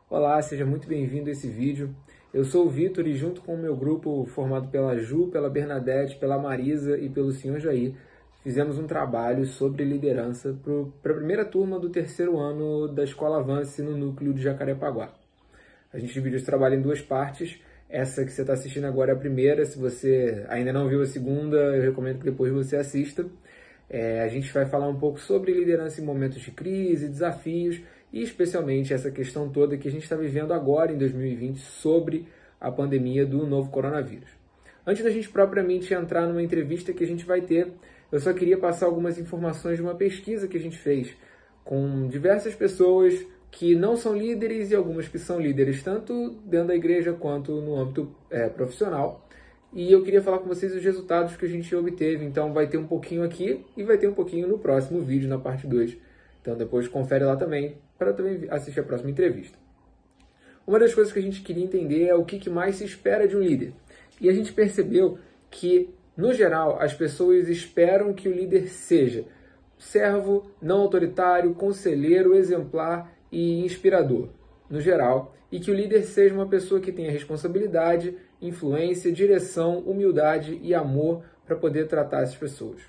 Olá, seja muito bem-vindo a esse vídeo. Eu sou o Vitor e junto com o meu grupo formado pela Ju, pela Bernadette, pela Marisa e pelo Senhor Jair, fizemos um trabalho sobre liderança para a primeira turma do terceiro ano da Escola Avance no núcleo de Jacarepaguá. A gente dividiu esse trabalho em duas partes. Essa que você está assistindo agora é a primeira. Se você ainda não viu a segunda, eu recomendo que depois você assista. A gente vai falar um pouco sobre liderança em momentos de crise, desafios e especialmente essa questão toda que a gente está vivendo agora em 2020 sobre a pandemia do novo coronavírus. Antes da gente propriamente entrar numa entrevista que a gente vai ter, eu só queria passar algumas informações de uma pesquisa que a gente fez com diversas pessoas que não são líderes e algumas que são líderes, tanto dentro da igreja quanto no âmbito profissional. E eu queria falar com vocês os resultados que a gente obteve. Então vai ter um pouquinho aqui e vai ter um pouquinho no próximo vídeo, na parte 2. Então depois confere lá também, para também assistir a próxima entrevista. Uma das coisas que a gente queria entender é o que mais se espera de um líder. E a gente percebeu que, no geral, as pessoas esperam que o líder seja servo, não autoritário, conselheiro, exemplar e inspirador, no geral, e que o líder seja uma pessoa que tenha responsabilidade, influência, direção, humildade e amor para poder tratar essas pessoas.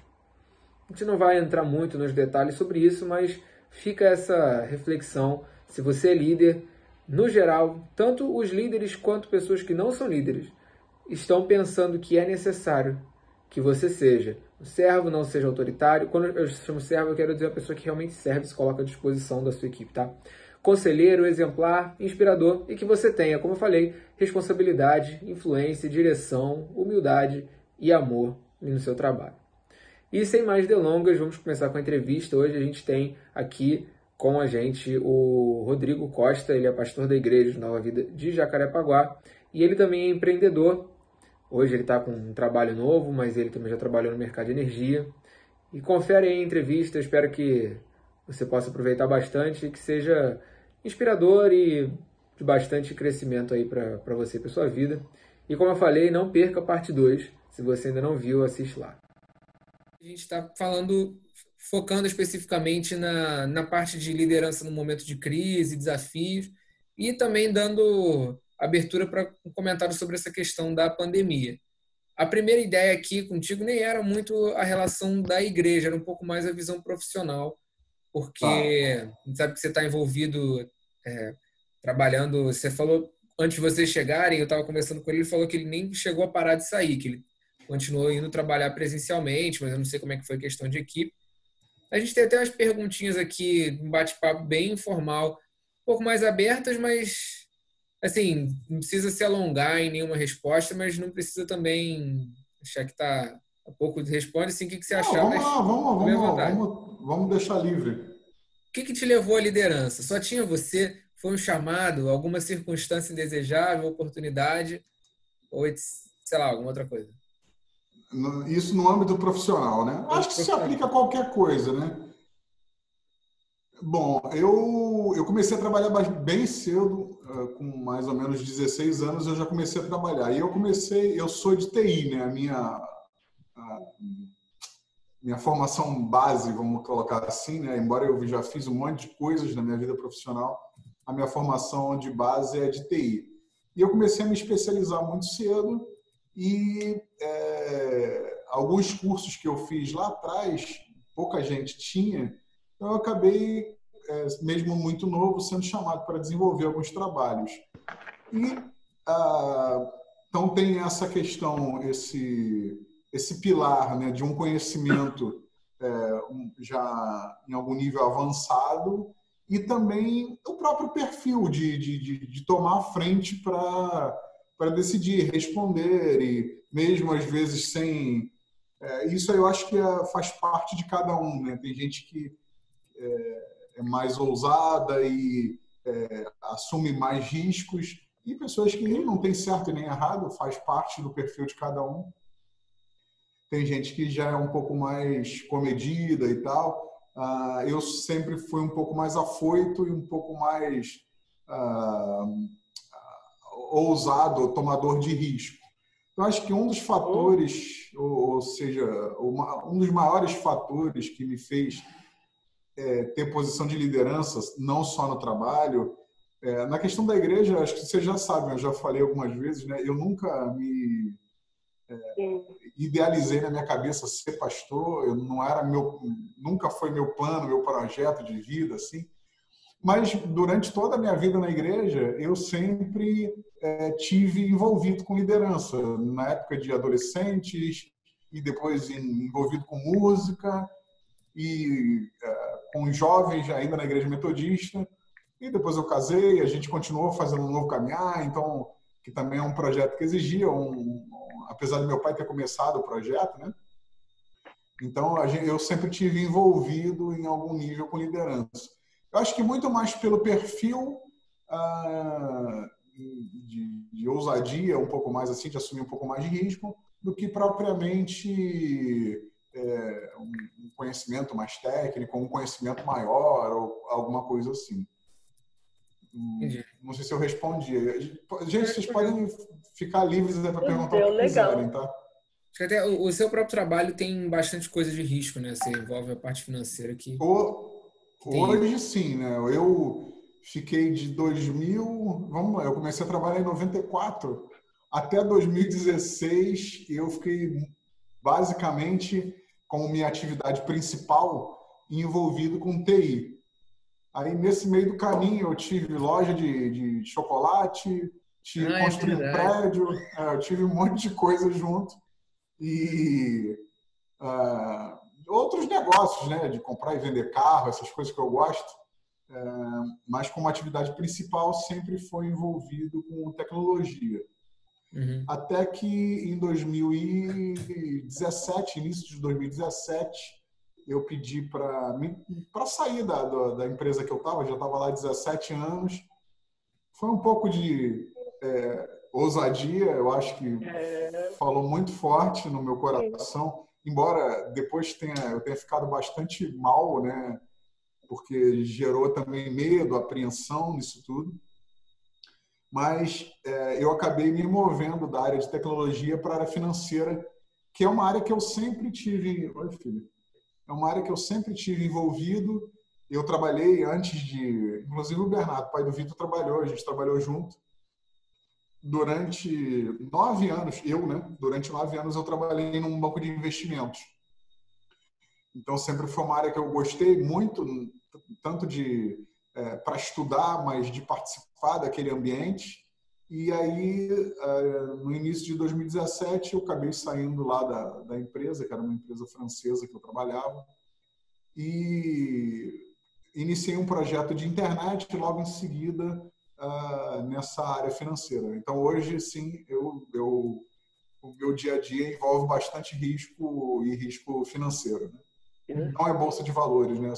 A gente não vai entrar muito nos detalhes sobre isso, mas fica essa reflexão. Se você é líder, no geral, tanto os líderes quanto pessoas que não são líderes estão pensando que é necessário que você seja um servo, não seja autoritário. Quando eu chamo servo, eu quero dizer a pessoa que realmente serve, se coloca à disposição da sua equipe, tá? Conselheiro, exemplar, inspirador e que você tenha, como eu falei, responsabilidade, influência, direção, humildade e amor no seu trabalho. E sem mais delongas, vamos começar com a entrevista. Hoje a gente tem aqui com a gente o Rodrigo Costa, ele é pastor da Igreja de Nova Vida de Jacarepaguá e ele também é empreendedor. Hoje ele está com um trabalho novo, mas ele também já trabalhou no mercado de energia. E confere aí a entrevista, espero que você possa aproveitar bastante e que seja inspirador e de bastante crescimento aí para você e para sua vida. E como eu falei, não perca a parte 2. Se você ainda não viu, assiste lá. A gente está falando, focando especificamente na parte de liderança no momento de crise, desafios, e também dando abertura para um comentário sobre essa questão da pandemia. A primeira ideia aqui contigo nem era muito a relação da igreja, era um pouco mais a visão profissional, Tá. porque a gente sabe que você está envolvido trabalhando. Você falou, antes de vocês chegarem, eu estava conversando com ele, ele falou que ele nem chegou a parar de sair, que ele continuou indo trabalhar presencialmente, mas eu não sei como é que foi a questão de equipe. A gente tem até umas perguntinhas aqui, um bate-papo bem informal, um pouco mais abertas, mas assim, não precisa se alongar em nenhuma resposta, mas não precisa também achar que está a pouco. Responde assim o que você Não, achar, vamos mas lá, vamos, fique à vamos, vontade. vamos deixar livre. O que te levou à liderança? Só tinha você? Foi um chamado? Alguma circunstância indesejável, oportunidade? Ou, sei lá, alguma outra coisa? Isso no âmbito profissional, né? Não Acho muito que se aplica profissional. a qualquer coisa, né? Bom, eu comecei a trabalhar bem cedo, com mais ou menos 16 anos eu já comecei a trabalhar. E eu sou de TI, né? A minha formação base, vamos colocar assim, né? Embora eu já fiz um monte de coisas na minha vida profissional, a minha formação de base é de TI. E eu comecei a me especializar muito cedo e alguns cursos que eu fiz lá atrás, pouca gente tinha, então eu acabei, mesmo muito novo, sendo chamado para desenvolver alguns trabalhos. E então tem essa questão, esse pilar, né, de um conhecimento já em algum nível avançado e também o próprio perfil de tomar a frente para decidir, responder e mesmo às vezes sem... Isso eu acho que faz parte de cada um, né? Tem gente que é mais ousada e assume mais riscos e pessoas que não tem certo e nem errado, faz parte do perfil de cada um. Tem gente que já é um pouco mais comedida e tal. Eu sempre fui um pouco mais afoito e um pouco mais ousado, tomador de risco. Então, acho que um dos fatores, ou seja, um dos maiores fatores que me fez ter posição de liderança, não só no trabalho, Na questão da igreja, acho que vocês já sabem, eu já falei algumas vezes, né? Eu nunca me idealizei na minha cabeça ser pastor, eu não era nunca foi meu plano, meu projeto de vida, assim. Mas durante toda a minha vida na igreja, eu sempre tive envolvido com liderança. Na época de adolescentes, e depois envolvido com música, e com jovens ainda na igreja metodista. E depois eu casei, a gente continuou fazendo um novo caminhar, então, que também é um projeto que exigia, apesar do meu pai ter começado o projeto, né? Então, eu sempre tive envolvido em algum nível com liderança. Eu acho que muito mais pelo perfil de ousadia, um pouco mais assim, de assumir um pouco mais de risco, do que propriamente um conhecimento mais técnico, um conhecimento maior, ou alguma coisa assim. Entendi. Não sei se eu respondi. Gente, vocês podem ficar livres para perguntar o que legal. quiserem, tá? Acho que até o seu próprio trabalho tem bastante coisa de risco, né? Você envolve a parte financeira que Hoje sim, né? Eu fiquei de 2000, vamos lá, eu comecei a trabalhar em 94 até 2016, eu fiquei basicamente como minha atividade principal envolvido com TI. Aí nesse meio do caminho eu tive loja de chocolate, construí um prédio, eu tive um monte de coisa junto e outros negócios, né, de comprar e vender carro, essas coisas que eu gosto, mas como atividade principal sempre foi envolvido com tecnologia. Uhum. Até que em 2017, início de 2017, eu pedi para sair da empresa que eu estava, já estava lá há 17 anos. Foi um pouco de ousadia, eu acho que falou muito forte no meu coração, embora depois eu tenha ficado bastante mal, né? Porque gerou também medo, apreensão nisso tudo. Mas eu acabei me movendo da área de tecnologia para a área financeira, que é uma área que eu sempre tive... Oi, filho. É uma área que eu sempre tive envolvido. Eu trabalhei antes de... Inclusive o Bernardo, pai do Vitor, trabalhou, a gente trabalhou junto. Durante 9 anos, durante 9 anos eu trabalhei num banco de investimentos. Então sempre foi uma área que eu gostei muito, tanto para estudar, mas de participar daquele ambiente. E aí, no início de 2017, eu acabei saindo lá da empresa, que era uma empresa francesa que eu trabalhava, e iniciei um projeto de internet e logo em seguida nessa área financeira. Então, hoje, sim, o meu dia a dia envolve bastante risco e risco financeiro, né? Não é bolsa de valores, né?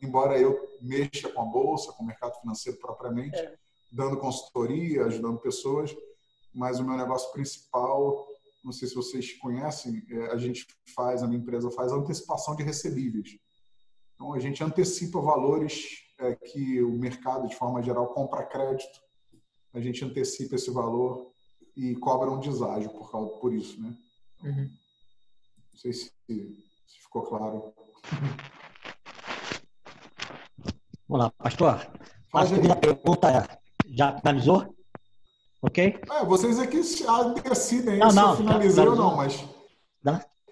Embora eu mexa com a bolsa, com o mercado financeiro propriamente, dando consultoria, ajudando pessoas, mas o meu negócio principal, não sei se vocês conhecem, a minha empresa faz a antecipação de recebíveis. Então, a gente antecipa valores que o mercado, de forma geral, compra crédito. A gente antecipa esse valor e cobra um deságio por isso, né? Uhum. Não sei se ficou claro. Vamos lá, pastor. A Faz aí. segunda pergunta já finalizou? Ok? Vocês aqui decidem Não, se eu não, finalizei ou não, mas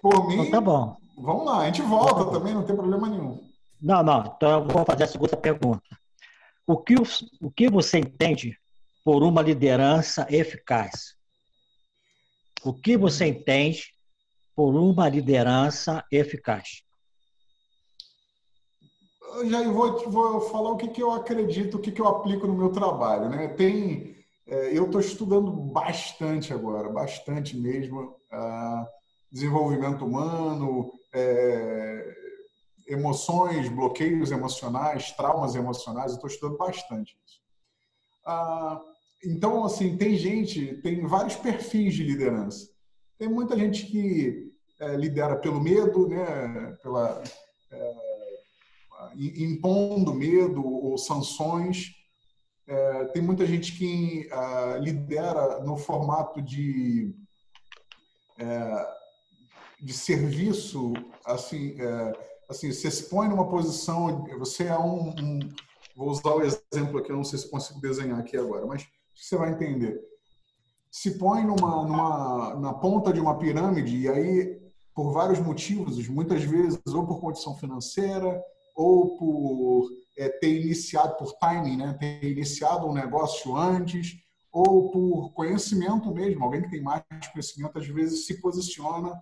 por mim, então, tá bom. Vamos lá, a gente volta também, não tem problema nenhum. Não, então eu vou fazer a segunda pergunta. O que você entende por uma liderança eficaz? O que você entende por uma liderança eficaz? Jair, vou falar o que eu acredito, o que eu aplico no meu trabalho, né? Eu estou estudando bastante agora, bastante mesmo, desenvolvimento humano, emoções, bloqueios emocionais, traumas emocionais, eu estou estudando bastante isso. Então, assim, tem vários perfis de liderança. Tem muita gente que lidera pelo medo, né? Impondo medo ou sanções. Tem muita gente que lidera no formato de serviço, assim, você se põe numa posição, você é Vou usar o exemplo aqui, eu não sei se eu consigo desenhar aqui agora, mas você vai entender. Se põe na ponta de uma pirâmide e aí, por vários motivos, muitas vezes ou por condição financeira ou por ter iniciado, por timing, né? Ter iniciado um negócio antes, ou por conhecimento mesmo. Alguém que tem mais conhecimento, às vezes, se posiciona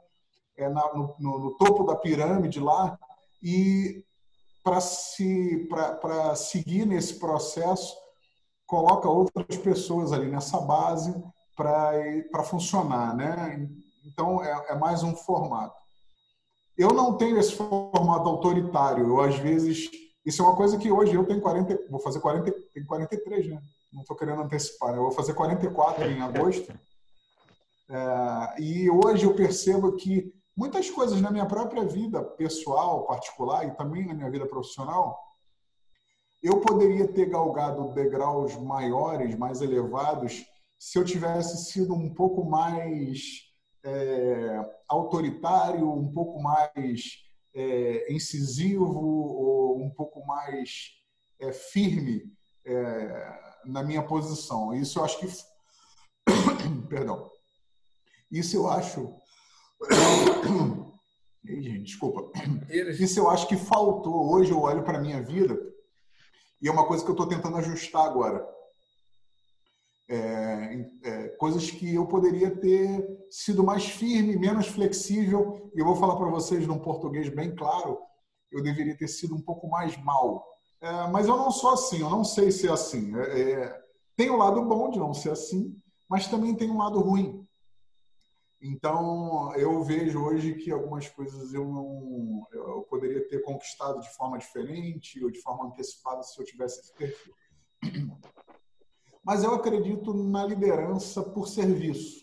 no topo da pirâmide lá e para seguir nesse processo, coloca outras pessoas ali nessa base para funcionar, né? Então, é mais um formato. Eu não tenho esse formato autoritário. Eu, às vezes... Isso é uma coisa que hoje eu tenho 40... Vou fazer 40... Tenho 43, né? Não estou querendo antecipar. Eu vou fazer 44 em agosto. E hoje eu percebo que muitas coisas na minha própria vida pessoal, particular, e também na minha vida profissional, eu poderia ter galgado degraus maiores, mais elevados, se eu tivesse sido um pouco mais autoritário, um pouco mais incisivo, ou um pouco mais firme na minha posição. Isso eu acho que... Perdão. Isso eu acho... Gente, desculpa. Isso eu acho que faltou. Hoje eu olho para a minha vida e é uma coisa que eu estou tentando ajustar agora. Coisas que eu poderia ter sido mais firme, menos flexível. E eu vou falar para vocês num português bem claro, eu deveria ter sido um pouco mais mal. Mas eu não sou assim, eu não sei ser assim. Tem um lado bom de não ser assim, mas também tem um lado ruim. Então, eu vejo hoje que algumas coisas eu poderia ter conquistado de forma diferente ou de forma antecipada se eu tivesse esse perfil. Mas eu acredito na liderança por serviço.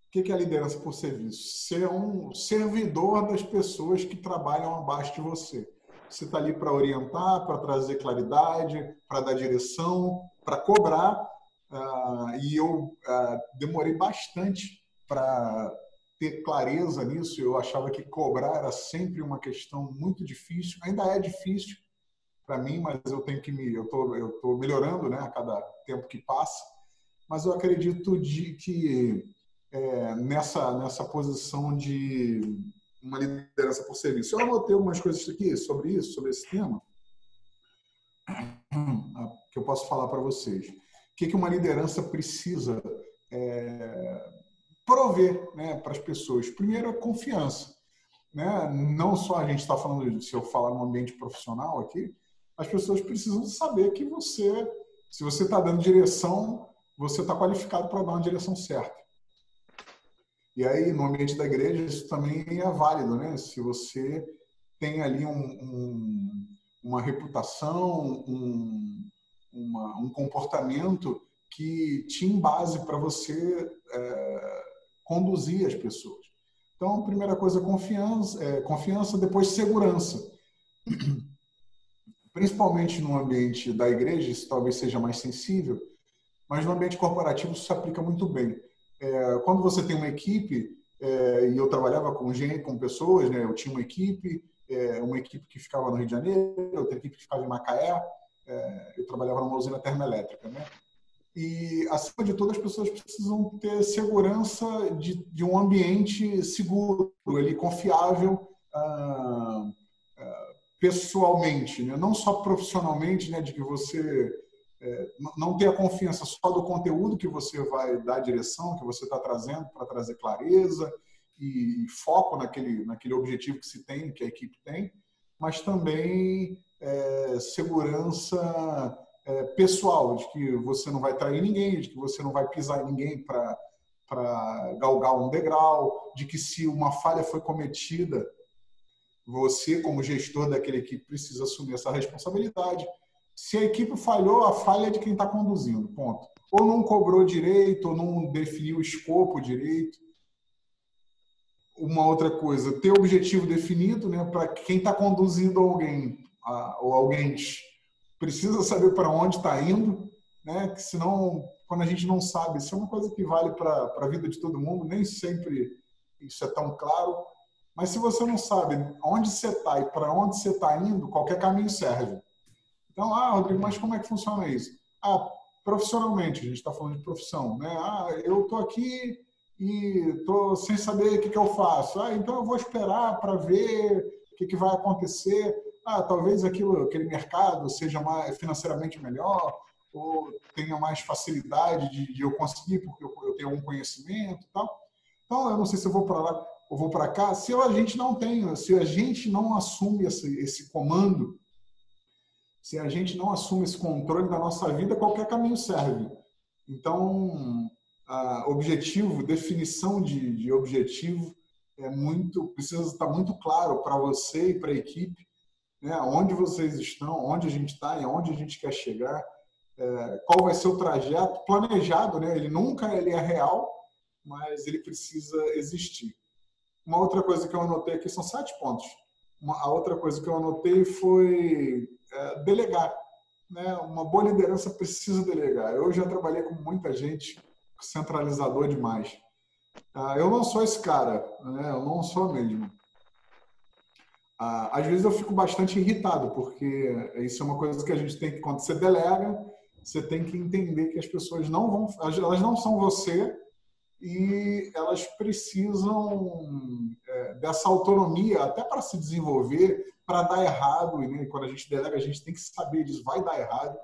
O que é a liderança por serviço? Ser um servidor das pessoas que trabalham abaixo de você. Você está ali para orientar, para trazer claridade, para dar direção, para cobrar. E eu demorei bastante para ter clareza nisso. Eu achava que cobrar era sempre uma questão muito difícil. Ainda é difícil para mim, mas eu tenho que eu tô melhorando, né, a cada tempo que passa. Mas eu acredito que nessa posição de uma liderança por serviço. Eu anotei algumas coisas aqui sobre isso, sobre esse tema, que eu posso falar para vocês. O que uma liderança precisa prover, né, para as pessoas? Primeiro, a confiança. Né? Não só a gente está falando, se eu falar no ambiente profissional aqui, as pessoas precisam saber que se você está dando direção, você está qualificado para dar uma direção certa. E aí, no ambiente da igreja, isso também é válido, né? Se você tem ali uma reputação, um comportamento que te embase para você conduzir as pessoas. Então, a primeira coisa, confiança, depois segurança. Principalmente no ambiente da igreja, isso talvez seja mais sensível, mas no ambiente corporativo isso se aplica muito bem. Quando você tem uma equipe, e eu trabalhava com pessoas, né? Eu tinha uma equipe que ficava no Rio de Janeiro, outra equipe que ficava em Macaé, eu trabalhava numa usina termoelétrica, né? E, acima de tudo, as pessoas precisam ter segurança de um ambiente seguro, ele confiável, pessoalmente, né? Não só profissionalmente, né? De que você não ter a confiança só do conteúdo que você vai dar direção, que você está trazendo para trazer clareza e foco naquele objetivo que se tem, que a equipe tem, mas também segurança pessoal, de que você não vai trair ninguém, de que você não vai pisar em ninguém para galgar um degrau, de que se uma falha foi cometida, você, como gestor daquela equipe, precisa assumir essa responsabilidade. Se a equipe falhou, a falha é de quem está conduzindo, ponto. Ou não cobrou direito, ou não definiu o escopo direito. Uma outra coisa, ter objetivo definido, né, para quem está conduzindo alguém, ou alguém precisa saber para onde está indo, né, que senão, quando a gente não sabe, isso é uma coisa que vale para a vida de todo mundo, nem sempre isso é tão claro, mas se você não sabe onde você está e para onde você está indo, qualquer caminho serve. Então, Rodrigo, mas como é que funciona isso? Profissionalmente, a gente está falando de profissão, né? Eu estou aqui e estou sem saber o que eu faço. Então eu vou esperar para ver o que vai acontecer. Talvez aquele mercado seja mais financeiramente melhor ou tenha mais facilidade de eu conseguir porque eu tenho algum conhecimento e tal. Então, eu não sei se eu vou para lá ou vou para cá. Se a gente não assume esse comando, se a gente não assume esse controle da nossa vida, qualquer caminho serve. Então, objetivo, definição de objetivo precisa estar muito claro para você e para a equipe, né? Onde vocês estão, onde a gente está e aonde a gente quer chegar, qual vai ser o trajeto planejado, né? Ele nunca é real, mas ele precisa existir. Uma outra coisa que eu anotei aqui são 7 pontos. A outra coisa que eu anotei foi delegar, né? Uma boa liderança precisa delegar. Eu já trabalhei com muita gente centralizador demais. Eu não sou esse cara, né? Eu não sou mesmo. Às vezes eu fico bastante irritado, porque isso é uma coisa que a gente tem que, quando você delega, você tem que entender que as pessoas elas não são você e elas precisam dessa autonomia até para se desenvolver, para dar errado. E, né, quando a gente delega, a gente tem que saber disso, vai dar errado.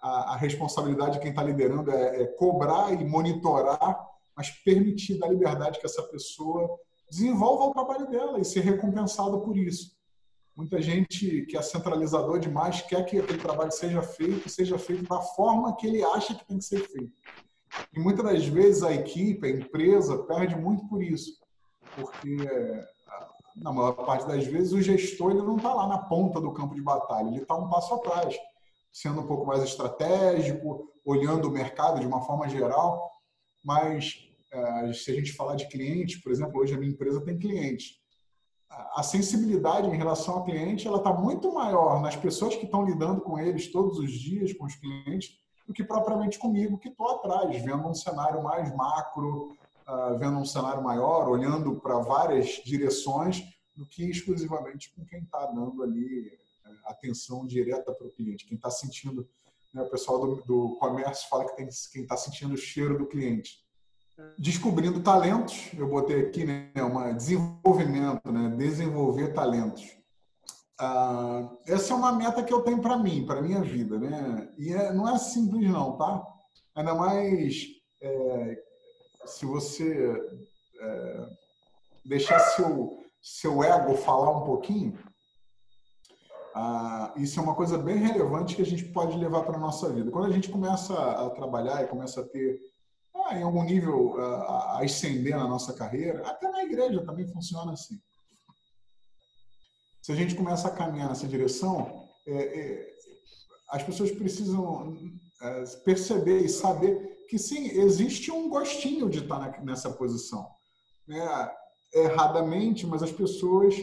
A responsabilidade de quem está liderando é cobrar e monitorar, mas permitir, dar liberdade que essa pessoa desenvolva o trabalho dela e ser recompensada por isso. Muita gente que é centralizador demais quer que aquele trabalho seja feito da forma que ele acha que tem que ser feito. E muitas das vezes a equipe, a empresa, perde muito por isso. Porque, na maior parte das vezes, o gestor ele não está lá na ponta do campo de batalha, ele está um passo atrás, sendo um pouco mais estratégico, olhando o mercado de uma forma geral. Mas, se a gente falar de clientes, por exemplo, hoje a minha empresa tem clientes. A sensibilidade em relação ao cliente ela está muito maior nas pessoas que estão lidando com eles todos os dias, com os clientes, do que propriamente comigo, que estou atrás, vendo um cenário mais macro, vendo um cenário maior, olhando para várias direções, do que exclusivamente com quem está dando ali atenção direta para o cliente, quem está sentindo, né, o pessoal do comércio fala que tem quem está sentindo o cheiro do cliente. Descobrindo talentos, eu botei aqui, né, desenvolvimento, né, desenvolver talentos. Essa é uma meta que eu tenho para mim, para minha vida, né? E não é simples não, tá? Ainda mais se você deixar seu ego falar um pouquinho, isso é uma coisa bem relevante que a gente pode levar para a nossa vida. Quando a gente começa a trabalhar e começa a ter, em algum nível, a ascender na nossa carreira, até na igreja também funciona assim. Se a gente começa a caminhar nessa direção, as pessoas precisam perceber e saber que, sim, existe um gostinho de estar nessa posição. Erradamente, mas as pessoas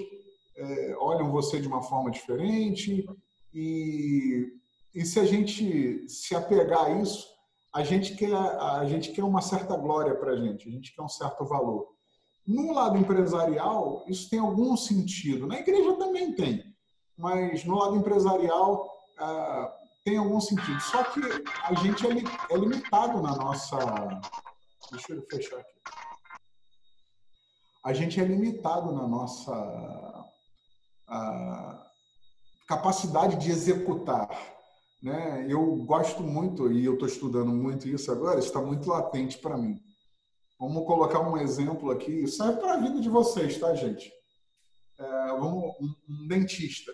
olham você de uma forma diferente e se a gente se apegar a isso, a gente quer uma certa glória para a gente quer um certo valor. No lado empresarial, isso tem algum sentido. Na igreja também tem, mas no lado empresarial tem algum sentido. Só que a gente é limitado na nossa... Deixa eu fechar aqui. A gente é limitado na nossa capacidade de executar, né? Eu gosto muito, e eu estou estudando muito isso agora, está muito latente para mim. Vamos colocar um exemplo aqui, serve para a vida de vocês, tá, gente? Um dentista.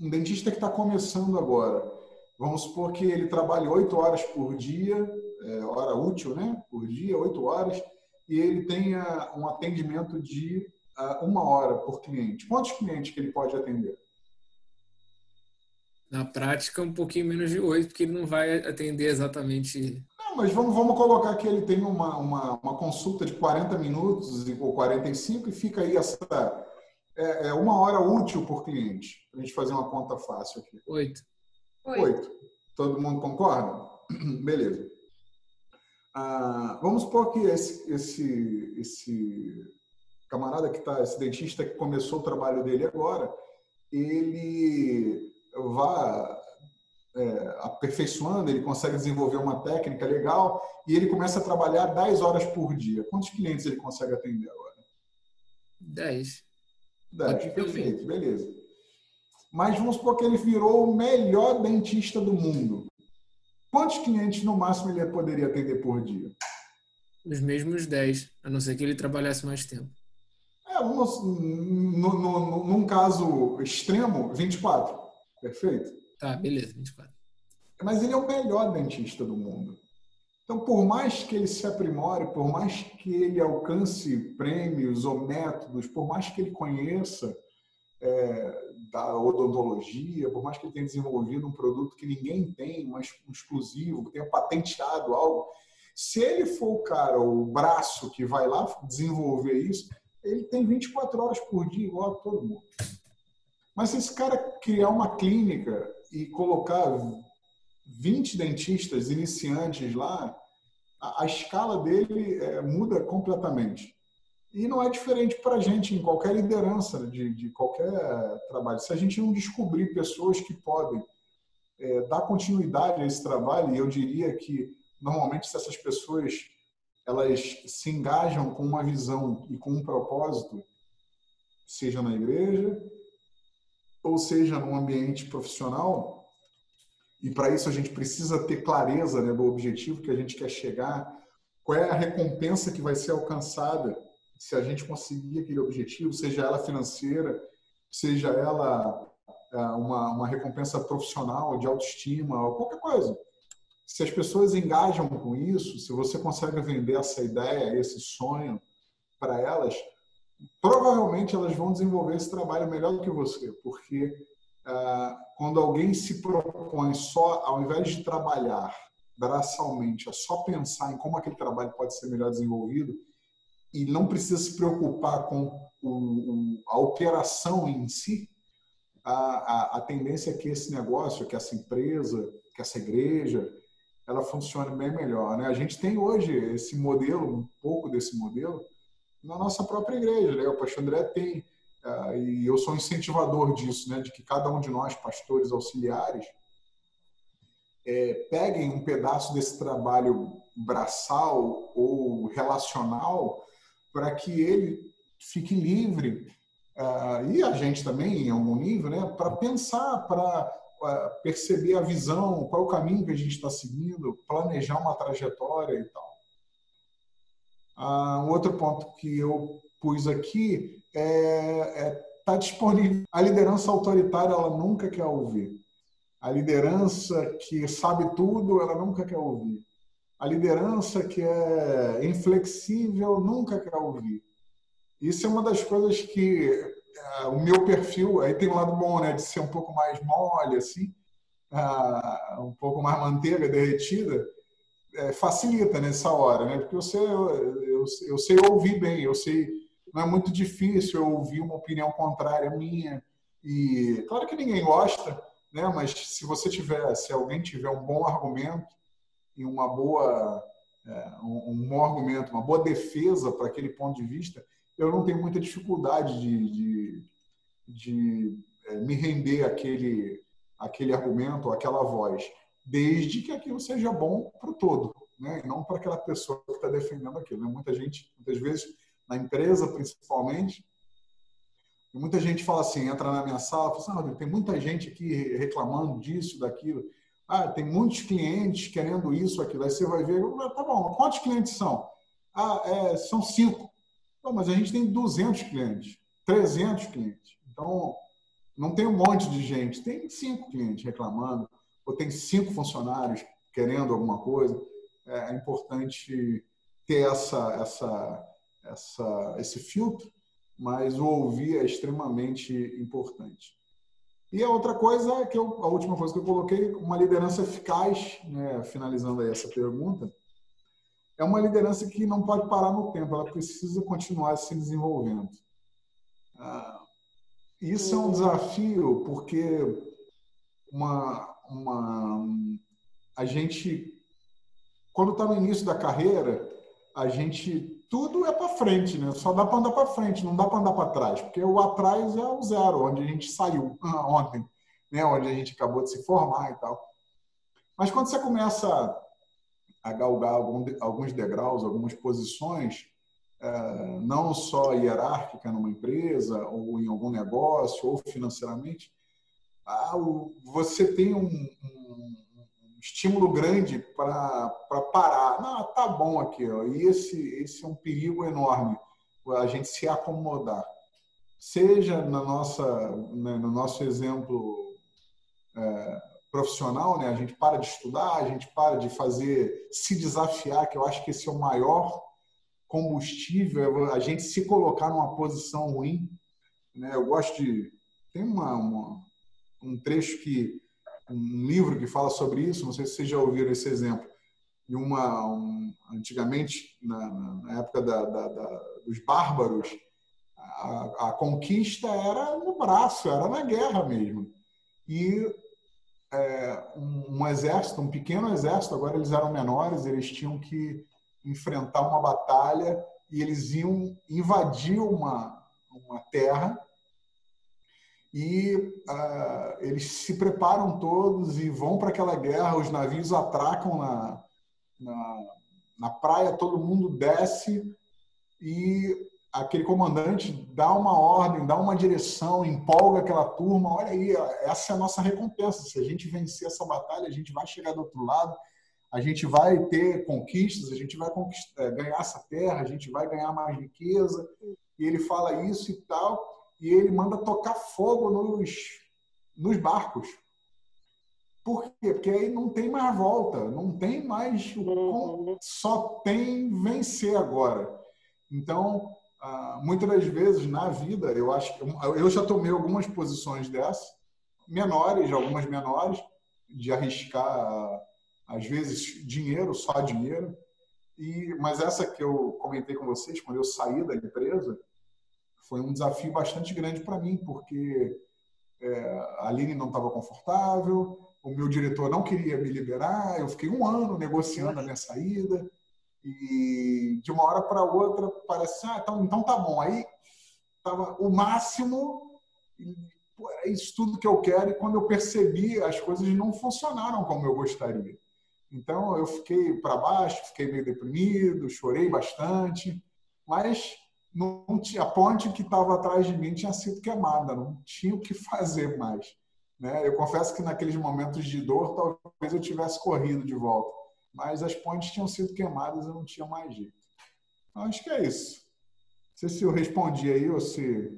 Um dentista que está começando agora. Vamos supor que ele trabalha 8 horas por dia, hora útil, né? Por dia, 8 horas, e ele tenha um atendimento de 1 hora por cliente. Quantos clientes que ele pode atender? Na prática, um pouquinho menos de 8, porque ele não vai atender exatamente... Não, mas vamos colocar que ele tem uma consulta de 40 minutos ou 45 e fica aí essa... 1 hora útil por cliente. Para a gente fazer uma conta fácil aqui. 8. 8. Todo mundo concorda? Beleza. Vamos supor que esse camarada que está, esse dentista que começou o trabalho dele agora, ele vá aperfeiçoando, ele consegue desenvolver uma técnica legal e ele começa a trabalhar 10 horas por dia. Quantos clientes ele consegue atender agora? 10. 10. Pode ter Perfeito, 20. beleza. Mas vamos supor que ele virou o melhor dentista do mundo. Quantos clientes no máximo ele poderia atender por dia? Os mesmos 10, a não ser que ele trabalhasse mais tempo. Num caso extremo, 24. Perfeito? Tá, beleza, 24. Mas ele é o melhor dentista do mundo. Então, por mais que ele se aprimore, por mais que ele alcance prêmios ou métodos, por mais que ele conheça da odontologia, por mais que ele tenha desenvolvido um produto que ninguém tem, um exclusivo, tenha patenteado algo, se ele for o cara, o braço que vai lá desenvolver isso, ele tem 24 horas por dia igual a todo mundo. Mas se esse cara criar uma clínica e colocar 20 dentistas iniciantes lá, a escala dele muda completamente. E não é diferente para a gente em qualquer liderança de qualquer trabalho. Se a gente não descobrir pessoas que podem dar continuidade a esse trabalho, e eu diria que, normalmente, se essas pessoas elas se engajam com uma visão e com um propósito, seja na igreja, ou seja num ambiente profissional, e para isso a gente precisa ter clareza, né, do objetivo que a gente quer chegar, qual é a recompensa que vai ser alcançada se a gente conseguir aquele objetivo, seja ela financeira, seja ela uma recompensa profissional, de autoestima, ou qualquer coisa. Se as pessoas engajam com isso, se você consegue vender essa ideia, esse sonho para elas, provavelmente elas vão desenvolver esse trabalho melhor do que você, porque quando alguém se propõe só, ao invés de trabalhar braçalmente, a só pensar em como aquele trabalho pode ser melhor desenvolvido e não precisa se preocupar com a operação em si, a tendência é que esse negócio, que essa empresa, que essa igreja, ela funcione bem melhor, né? A gente tem hoje esse modelo, um pouco desse modelo, na nossa própria igreja, né? O pastor André tem, e eu sou incentivador disso, né? De que cada um de nós, pastores auxiliares, peguem um pedaço desse trabalho braçal ou relacional para que ele fique livre, e a gente também, em algum nível, né? Para pensar, para perceber a visão, qual é o caminho que a gente está seguindo, planejar uma trajetória e tal. Um outro ponto que eu pus aqui tá disponível. A liderança autoritária, ela nunca quer ouvir. A liderança que sabe tudo, ela nunca quer ouvir. A liderança que é inflexível nunca quer ouvir. Isso é uma das coisas que o meu perfil, aí tem um lado bom, né, de ser um pouco mais mole, assim, um pouco mais manteiga derretida, facilita nessa hora, né? Porque eu sei ouvir bem, eu sei, não é muito difícil eu ouvir uma opinião contrária minha. E claro que ninguém gosta, né? Mas se alguém tiver um bom argumento e um bom argumento, uma boa defesa para aquele ponto de vista, eu não tenho muita dificuldade de me render àquele argumento, àquela voz, desde que aquilo seja bom para o todo, né? E não para aquela pessoa que está defendendo aquilo, né? Muitas vezes, na empresa principalmente, muita gente fala assim, entra na minha sala, fala assim, tem muita gente aqui reclamando disso, daquilo. Tem muitos clientes querendo isso, aquilo. Aí você vai ver, tá bom, quantos clientes são? São 5. Mas a gente tem 200 clientes, 300 clientes. Então, não tem um monte de gente, tem 5 clientes reclamando, ou tem 5 funcionários querendo alguma coisa. É importante ter esse filtro, mas o ouvir é extremamente importante. E a outra coisa, a última coisa que eu coloquei, uma liderança eficaz, né, finalizando aí essa pergunta, é uma liderança que não pode parar no tempo, ela precisa continuar se desenvolvendo. Isso é um desafio, porque a gente, quando está no início da carreira, a gente tudo é para frente, né? Só dá para andar para frente, não dá para andar para trás, porque o atrás é o zero, onde a gente saiu ontem, né? Onde a gente acabou de se formar e tal. Mas quando você começa a galgar alguns degraus, algumas posições, não só hierárquica numa empresa ou em algum negócio ou financeiramente, você tem um estímulo grande para parar. Não, tá bom aqui, ó. E esse é um perigo enorme, a gente se acomodar. Seja no nosso exemplo profissional, né? A gente para de estudar, a gente para de se desafiar, que eu acho que esse é o maior combustível, a gente se colocar numa posição ruim, né? Eu gosto de... Tem um trecho um livro que fala sobre isso, não sei se vocês já ouviram esse exemplo, e antigamente, na época dos bárbaros, a conquista era no braço, era na guerra mesmo. E um exército, um pequeno exército, agora eles eram menores, eles tinham que enfrentar uma batalha e eles iam invadir uma terra e eles se preparam todos e vão para aquela guerra, os navios atracam na praia, todo mundo desce e aquele comandante dá uma ordem, dá uma direção, empolga aquela turma, olha aí, essa é a nossa recompensa, se a gente vencer essa batalha, a gente vai chegar do outro lado, a gente vai ter conquistas, a gente vai ganhar essa terra, a gente vai ganhar mais riqueza, e ele fala isso e tal, e ele manda tocar fogo nos barcos. Por quê? Porque aí não tem mais volta, não tem mais, só tem vencer agora. Então, muitas das vezes na vida, eu já tomei algumas posições dessas, algumas menores, de arriscar, às vezes, dinheiro, só dinheiro. Mas essa que eu comentei com vocês, quando eu saí da empresa, foi um desafio bastante grande para mim, porque a Aline não estava confortável, o meu diretor não queria me liberar, eu fiquei 1 ano negociando a minha saída, e de uma hora para outra parece, então tá bom. Aí estava o máximo, é isso tudo que eu quero, e quando eu percebi, as coisas não funcionaram como eu gostaria. Então eu fiquei para baixo, fiquei meio deprimido, chorei bastante, mas não tinha, a ponte que estava atrás de mim tinha sido queimada, não tinha o que fazer mais, né? Eu confesso que naqueles momentos de dor talvez eu tivesse corrido de volta, mas as pontes tinham sido queimadas e eu não tinha mais jeito. Então, acho que é isso. Não sei se eu respondi aí ou se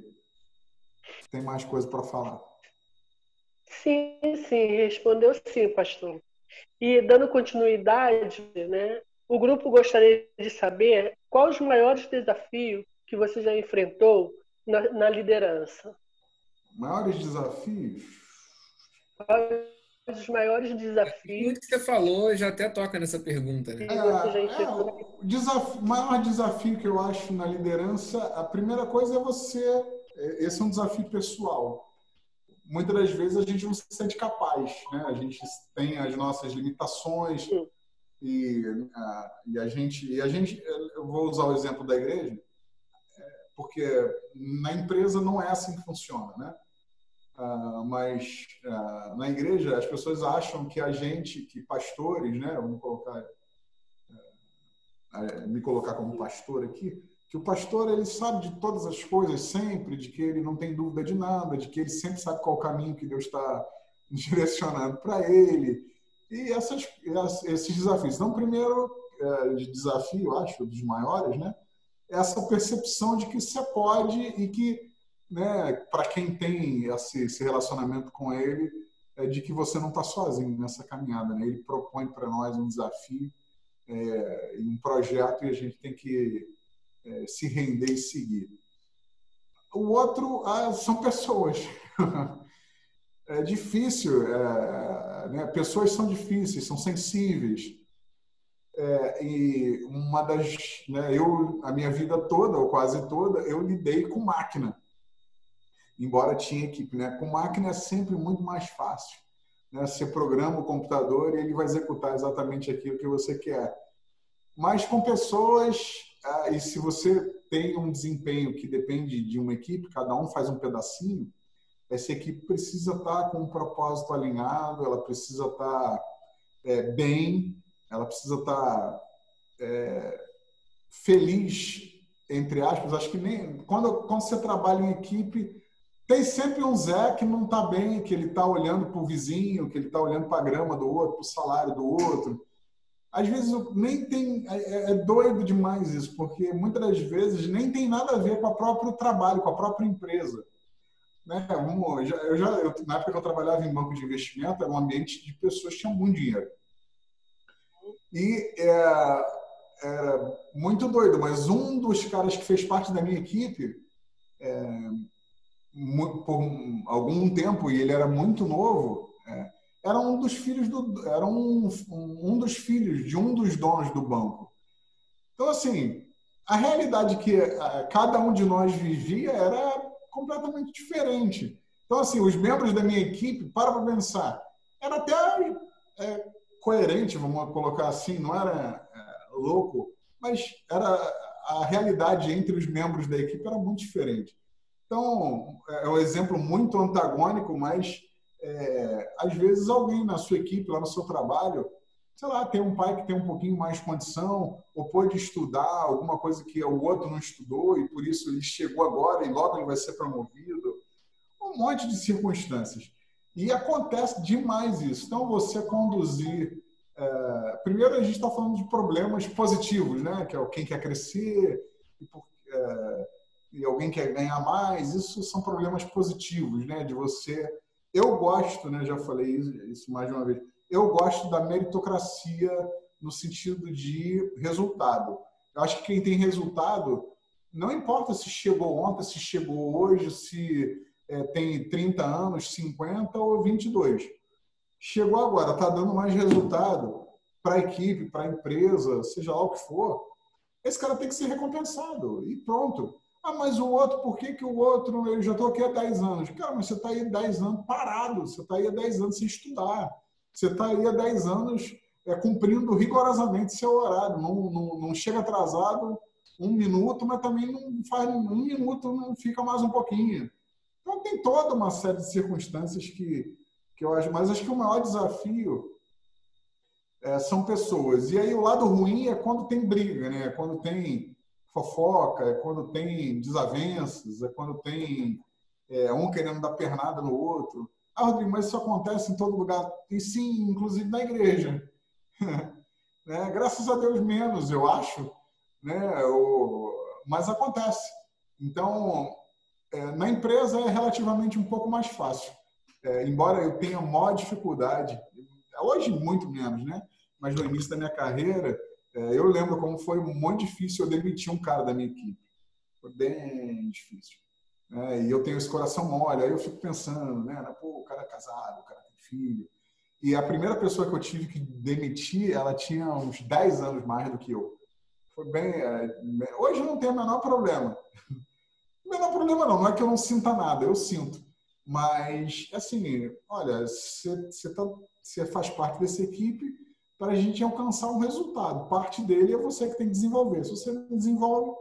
tem mais coisa para falar. Sim, respondeu sim, pastor. E dando continuidade, né, o grupo gostaria de saber quais os maiores desafios que você já enfrentou na liderança. Maiores desafios? Os maiores desafios. Tudo que você falou já até toca nessa pergunta, né? O maior desafio que eu acho na liderança, a primeira coisa é esse é um desafio pessoal. Muitas das vezes a gente não se sente capaz, né? A gente tem as nossas limitações e a gente, eu vou usar o exemplo da igreja, porque na empresa não é assim que funciona, né? Mas na igreja as pessoas acham que que pastores, né? Vamos me colocar como pastor aqui, que o pastor ele sabe de todas as coisas sempre, de que ele não tem dúvida de nada, de que ele sempre sabe qual o caminho que Deus está direcionando para ele. E esses desafios. Então, o primeiro desafio, acho, dos maiores, né? É essa percepção de que você pode e que, né, para quem tem esse relacionamento com ele, de que você não está sozinho nessa caminhada, né? Ele propõe para nós um desafio, um projeto, e a gente tem que se render e seguir. O outro são pessoas. É difícil, né? Pessoas são difíceis, são sensíveis. E né, a minha vida toda, ou quase toda, eu lidei com máquina. Embora tinha equipe, né? Com máquina é sempre muito mais fácil, né? Você programa o computador e ele vai executar exatamente aquilo que você quer. Mas com pessoas e se você tem um desempenho que depende de uma equipe, cada um faz um pedacinho, essa equipe precisa estar com um propósito alinhado, ela precisa estar bem, ela precisa estar feliz, entre aspas. Acho que nem quando você trabalha em equipe, tem sempre um Zé que não está bem, que ele está olhando para o vizinho, que ele está olhando para a grama do outro, para o salário do outro. Às vezes nem tem, doido demais isso, porque muitas das vezes nem tem nada a ver com o próprio trabalho, com a própria empresa. Né? Na época que eu trabalhava em banco de investimento, era um ambiente de pessoas que tinham muito dinheiro. E era muito doido, mas um dos caras que fez parte da minha equipe, por algum tempo, e ele era muito novo, era um dos filhos era um dos filhos de um dos donos do banco. Então, assim, a realidade que cada um de nós vivia era completamente diferente. Então, assim, os membros da minha equipe, para pensar, era até coerente, vamos colocar assim, não era louco, mas a realidade entre os membros da equipe era muito diferente. Então, é um exemplo muito antagônico, mas às vezes alguém na sua equipe, lá no seu trabalho, sei lá, tem um pai que tem um pouquinho mais de condição, ou pode estudar alguma coisa que o outro não estudou e por isso ele chegou agora e logo ele vai ser promovido. Um monte de circunstâncias. E acontece demais isso. Então, você conduzir... primeiro, a gente está falando de problemas positivos, né? Que é quem quer crescer e alguém quer ganhar mais. Isso são problemas positivos, né? De você... Eu gosto, né? Já falei isso mais de uma vez. Eu gosto da meritocracia no sentido de resultado. Eu acho que quem tem resultado, não importa se chegou ontem, se chegou hoje, se tem 30 anos, 50 ou 22. Chegou agora, está dando mais resultado para a equipe, para a empresa, seja lá o que for. Esse cara tem que ser recompensado e pronto. Ah, mas o outro, por que o outro? Eu já estou aqui há 10 anos. Cara, mas você está aí há 10 anos parado, você está aí há 10 anos sem estudar. Você está aí há 10 anos cumprindo rigorosamente seu horário. Não chega atrasado 1 minuto, mas também não faz 1 minuto, não fica mais um pouquinho. Então, tem toda uma série de circunstâncias que eu acho. Mas acho que o maior desafio são pessoas. E aí o lado ruim é quando tem briga, né? Quando tem fofoca, é quando tem desavenças, é quando tem um querendo dar pernada no outro. Ah, Rodrigo, mas isso acontece em todo lugar. E sim, inclusive na igreja. Né? Graças a Deus menos, eu acho. Né? Mas acontece. Então, na empresa é relativamente um pouco mais fácil. Embora eu tenha maior dificuldade, hoje muito menos, né? Mas no início da minha carreira, eu lembro como foi muito difícil eu demitir um cara da minha equipe. Foi bem difícil. E eu tenho esse coração mole, aí eu fico pensando, né? Pô, o cara é casado, o cara tem filho. E a primeira pessoa que eu tive que demitir, ela tinha uns 10 anos mais do que eu. Foi bem... hoje eu não tenho o menor problema. O menor problema não é que eu não sinta nada, eu sinto. Mas, assim, olha, você faz parte dessa equipe para a gente alcançar um resultado. Parte dele é você que tem que desenvolver. Se você não desenvolve,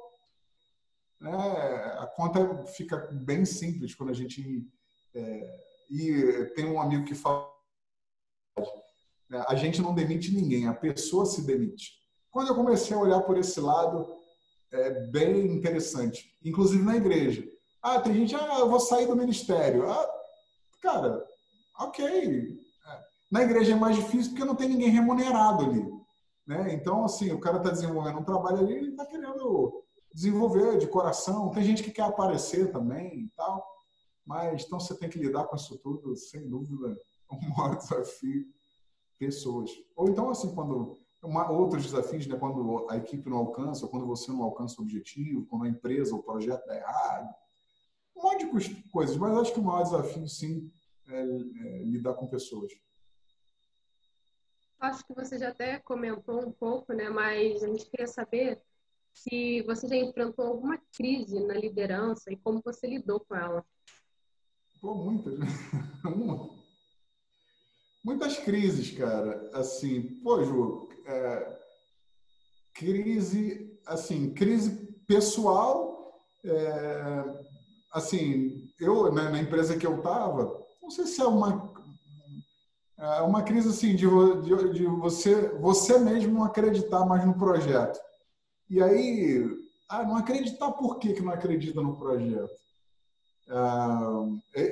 a conta fica bem simples quando a gente... e tem um amigo que fala: a gente não demite ninguém, a pessoa se demite. Quando eu comecei a olhar por esse lado, é bem interessante. Inclusive na igreja. Ah, tem gente, eu vou sair do ministério. Cara, ok. Na igreja é mais difícil porque não tem ninguém remunerado ali. Né? Então, assim, o cara está desenvolvendo um trabalho ali, ele está querendo desenvolver de coração. Tem gente que quer aparecer também e tal. Mas, então, você tem que lidar com isso tudo, sem dúvida, um maior desafio, pessoas. Ou então, assim, outros desafios, né? Quando a equipe não alcança, ou quando você não alcança o objetivo, quando a empresa, o projeto dá errado. Um monte de coisas, mas acho que o maior desafio, sim, é lidar com pessoas. Acho que você já até comentou um pouco, né? Mas a gente queria saber se você já enfrentou alguma crise na liderança e como você lidou com ela. Pô, muitas. Muitas crises, cara. Assim, pô, Ju, crise, assim, crise pessoal, assim, eu, né, na empresa que eu estava, não sei se é uma crise assim de você mesmo não acreditar mais no projeto. E aí, não acreditar por que não acredita no projeto?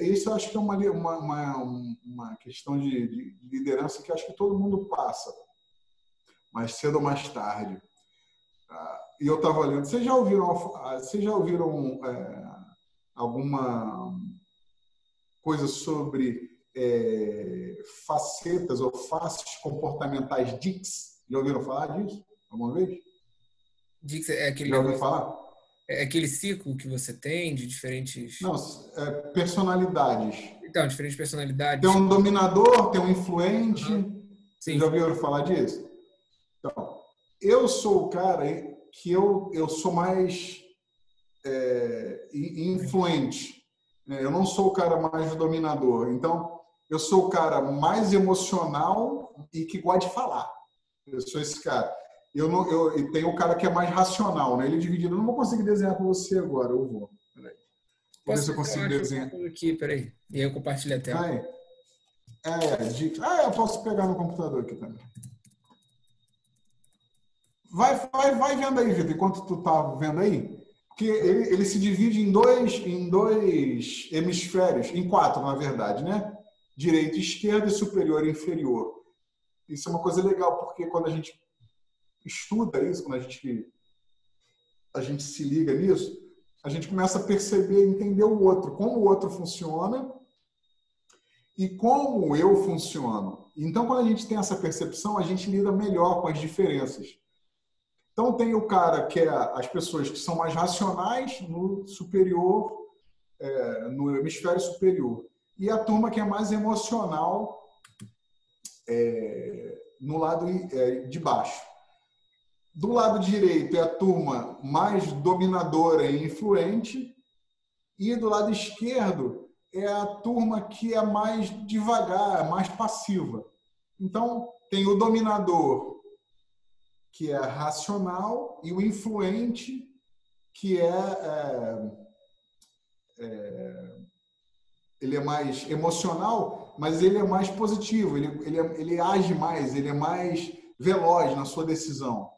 Isso eu acho que é uma questão de liderança que acho que todo mundo passa, mais cedo ou mais tarde. E eu estava olhando, vocês já ouviram alguma coisa sobre facetas ou faces comportamentais DICS? Já ouviram falar disso alguma vez? DICS é aquele Já ouviu negócio, falar? é aquele ciclo que você tem de diferentes... Não, personalidades. Então, diferentes personalidades. Tem um dominador, tem um influente. Vocês Sim. já ouviram falar disso? Então, eu sou o cara que eu sou mais influente. Eu não sou o cara mais dominador. Então, eu sou o cara mais emocional e que gosta de falar. Eu sou esse cara. E tem o cara que é mais racional, né? Ele é dividido. Eu não vou conseguir desenhar para você agora. Eu vou. Peraí. Vou ver se eu consigo desenhar. Aqui, peraí. E aí eu compartilho a tela. Eu posso pegar no computador aqui também. Vai vendo aí, Vitor, enquanto tu tá vendo aí. Porque ele se divide em dois hemisférios, em 4, na verdade, né? Direito, esquerdo e superior e inferior. Isso é uma coisa legal, porque quando a gente estuda isso, quando a gente se liga nisso, a gente começa a perceber, entender o outro, como o outro funciona e como eu funciono. Então, quando a gente tem essa percepção, a gente lida melhor com as diferenças. Então, tem o cara que é as pessoas que são mais racionais no superior, no hemisfério superior. E a turma que é mais emocional no lado de baixo. Do lado direito é a turma mais dominadora e influente. E do lado esquerdo é a turma que é mais devagar, mais passiva. Então, tem o dominador, que é racional, e o influente, que ele é mais emocional, mas ele é mais positivo, ele age mais, ele é mais veloz na sua decisão.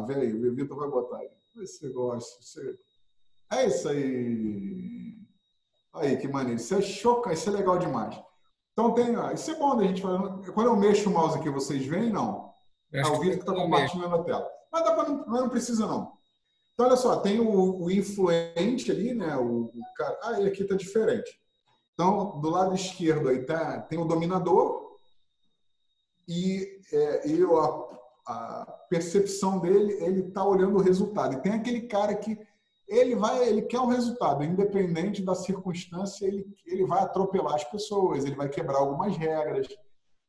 Velho, o Vitor vai botar aí. Esse negócio. É isso aí. Aí, que maneiro. Isso é chocante, isso é legal demais. Então, isso é bom da gente fazer. Quando eu mexo o mouse aqui, vocês veem, não? O Vitor está compartilhando a tela. Mas não precisa, não. Então, olha só, tem o influente ali, né? O cara. Ele aqui está diferente. Então, do lado esquerdo aí tem o dominador e a percepção dele, ele está olhando o resultado. E tem aquele cara que ele quer o resultado, independente da circunstância, ele vai atropelar as pessoas, ele vai quebrar algumas regras,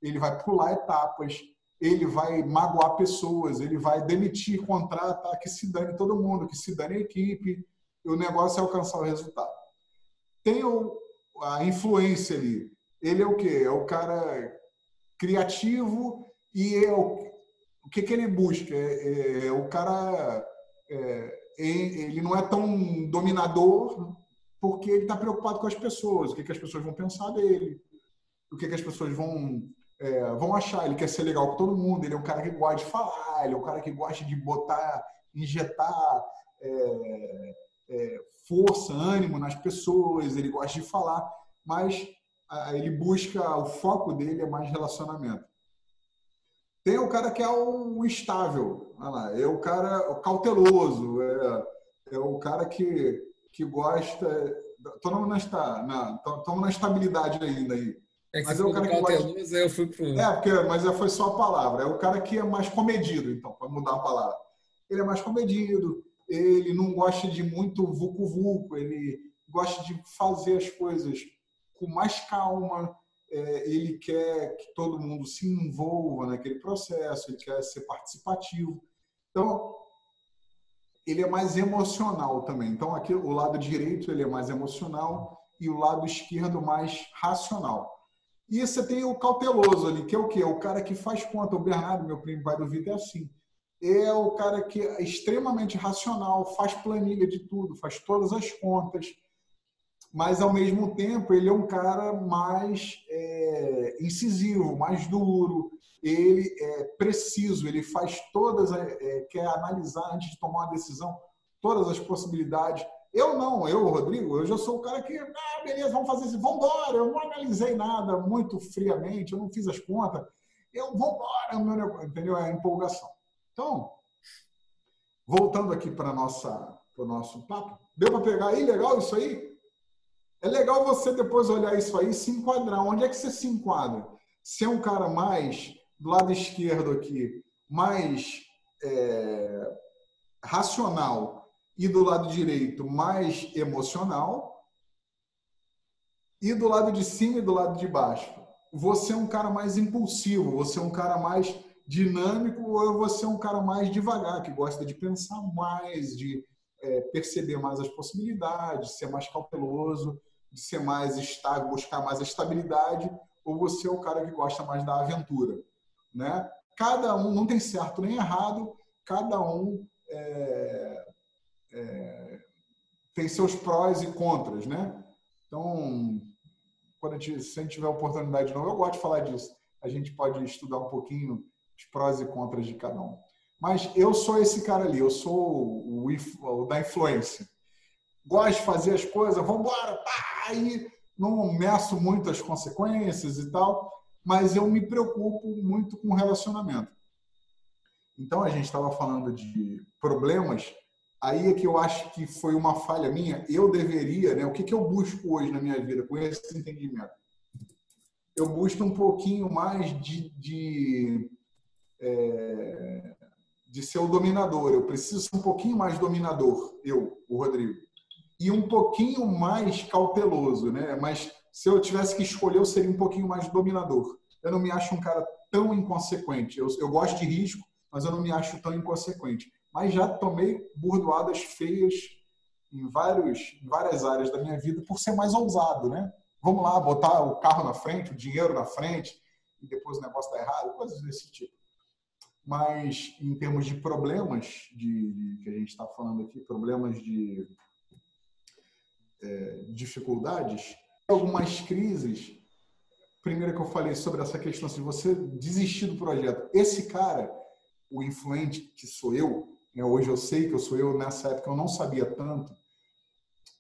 ele vai pular etapas, ele vai magoar pessoas, ele vai demitir contrato, que se dane todo mundo, que se dane a equipe, e o negócio é alcançar o resultado. Tem a influência ali. Ele é o quê? É o cara criativo e o que ele busca? O cara... ele não é tão dominador porque ele está preocupado com as pessoas, o que as pessoas vão pensar dele, o que as pessoas vão achar. Ele quer ser legal com todo mundo, ele é um cara que gosta de falar, ele é um cara que gosta de injetar força, ânimo nas pessoas, ele gosta de falar, mas ele busca, o foco dele é mais relacionamento. Tem o cara que é o estável, é o cara cauteloso, é o cara que gosta... Estamos na estabilidade ainda aí. Mas é o cara que cauteloso, eu fui pro... mas foi só a palavra. É o cara que é mais comedido, então, para mudar a palavra. Ele é mais comedido, ele não gosta de muito vucu-vucu, ele gosta de fazer as coisas com mais calma, ele quer que todo mundo se envolva naquele processo, ele quer ser participativo. Então, ele é mais emocional também. Então, aqui o lado direito ele é mais emocional e o lado esquerdo mais racional. E você tem o cauteloso ali, que é o quê? É o cara que faz conta. O Bernardo, meu primo pai do Vitor, é assim. é o cara que é extremamente racional, faz planilha de tudo, faz todas as contas, mas, ao mesmo tempo, ele é um cara mais incisivo, mais duro, ele é preciso, ele faz todas, quer analisar antes de tomar uma decisão, todas as possibilidades. Eu não, Rodrigo, eu já sou o cara que, beleza, vamos fazer isso, vamos embora, eu não analisei nada muito friamente, eu não fiz as contas, vamos embora, meu negócio, entendeu? É a empolgação. Então, voltando aqui para o nosso papo, deu para pegar aí? Legal isso aí? É legal você depois olhar isso aí e se enquadrar. Onde é que você se enquadra? Se é um cara mais, do lado esquerdo aqui, mais racional e do lado direito mais emocional, e do lado de cima e do lado de baixo, você é um cara mais impulsivo, você é um cara mais dinâmico, ou você é um cara mais devagar, que gosta de pensar mais, de perceber mais as possibilidades, ser mais cauteloso, de ser mais estável, buscar mais a estabilidade, ou você é o cara que gosta mais da aventura, né? Cada um, não tem certo nem errado, cada um tem seus prós e contras, né? Então, se a gente tiver oportunidade de novo, eu gosto de falar disso. A gente pode estudar um pouquinho os prós e contras de cada um. Mas eu sou esse cara ali, eu sou o da influência. Gosto de fazer as coisas, vamos embora, aí não meço muito as consequências e tal, mas eu me preocupo muito com o relacionamento. Então, a gente estava falando de problemas, aí é que eu acho que foi uma falha minha. Eu deveria, né? O que eu busco hoje na minha vida com esse entendimento? Eu busco um pouquinho mais de ser o dominador. Eu preciso ser um pouquinho mais dominador, o Rodrigo. E um pouquinho mais cauteloso, né? Mas se eu tivesse que escolher, eu seria um pouquinho mais dominador. Eu não me acho um cara tão inconsequente. Eu gosto de risco, mas eu não me acho tão inconsequente. Mas já tomei burdoadas feias em várias áreas da minha vida por ser mais ousado, né? Vamos lá, botar o carro na frente, o dinheiro na frente, e depois o negócio está errado, coisas desse tipo. Mas, em termos de problemas que a gente está falando aqui, problemas de dificuldades, algumas crises. Primeiro que eu falei sobre essa questão, se você desistir do projeto, esse cara, o influente que sou eu, né, hoje eu sei que eu sou eu, nessa época eu não sabia tanto,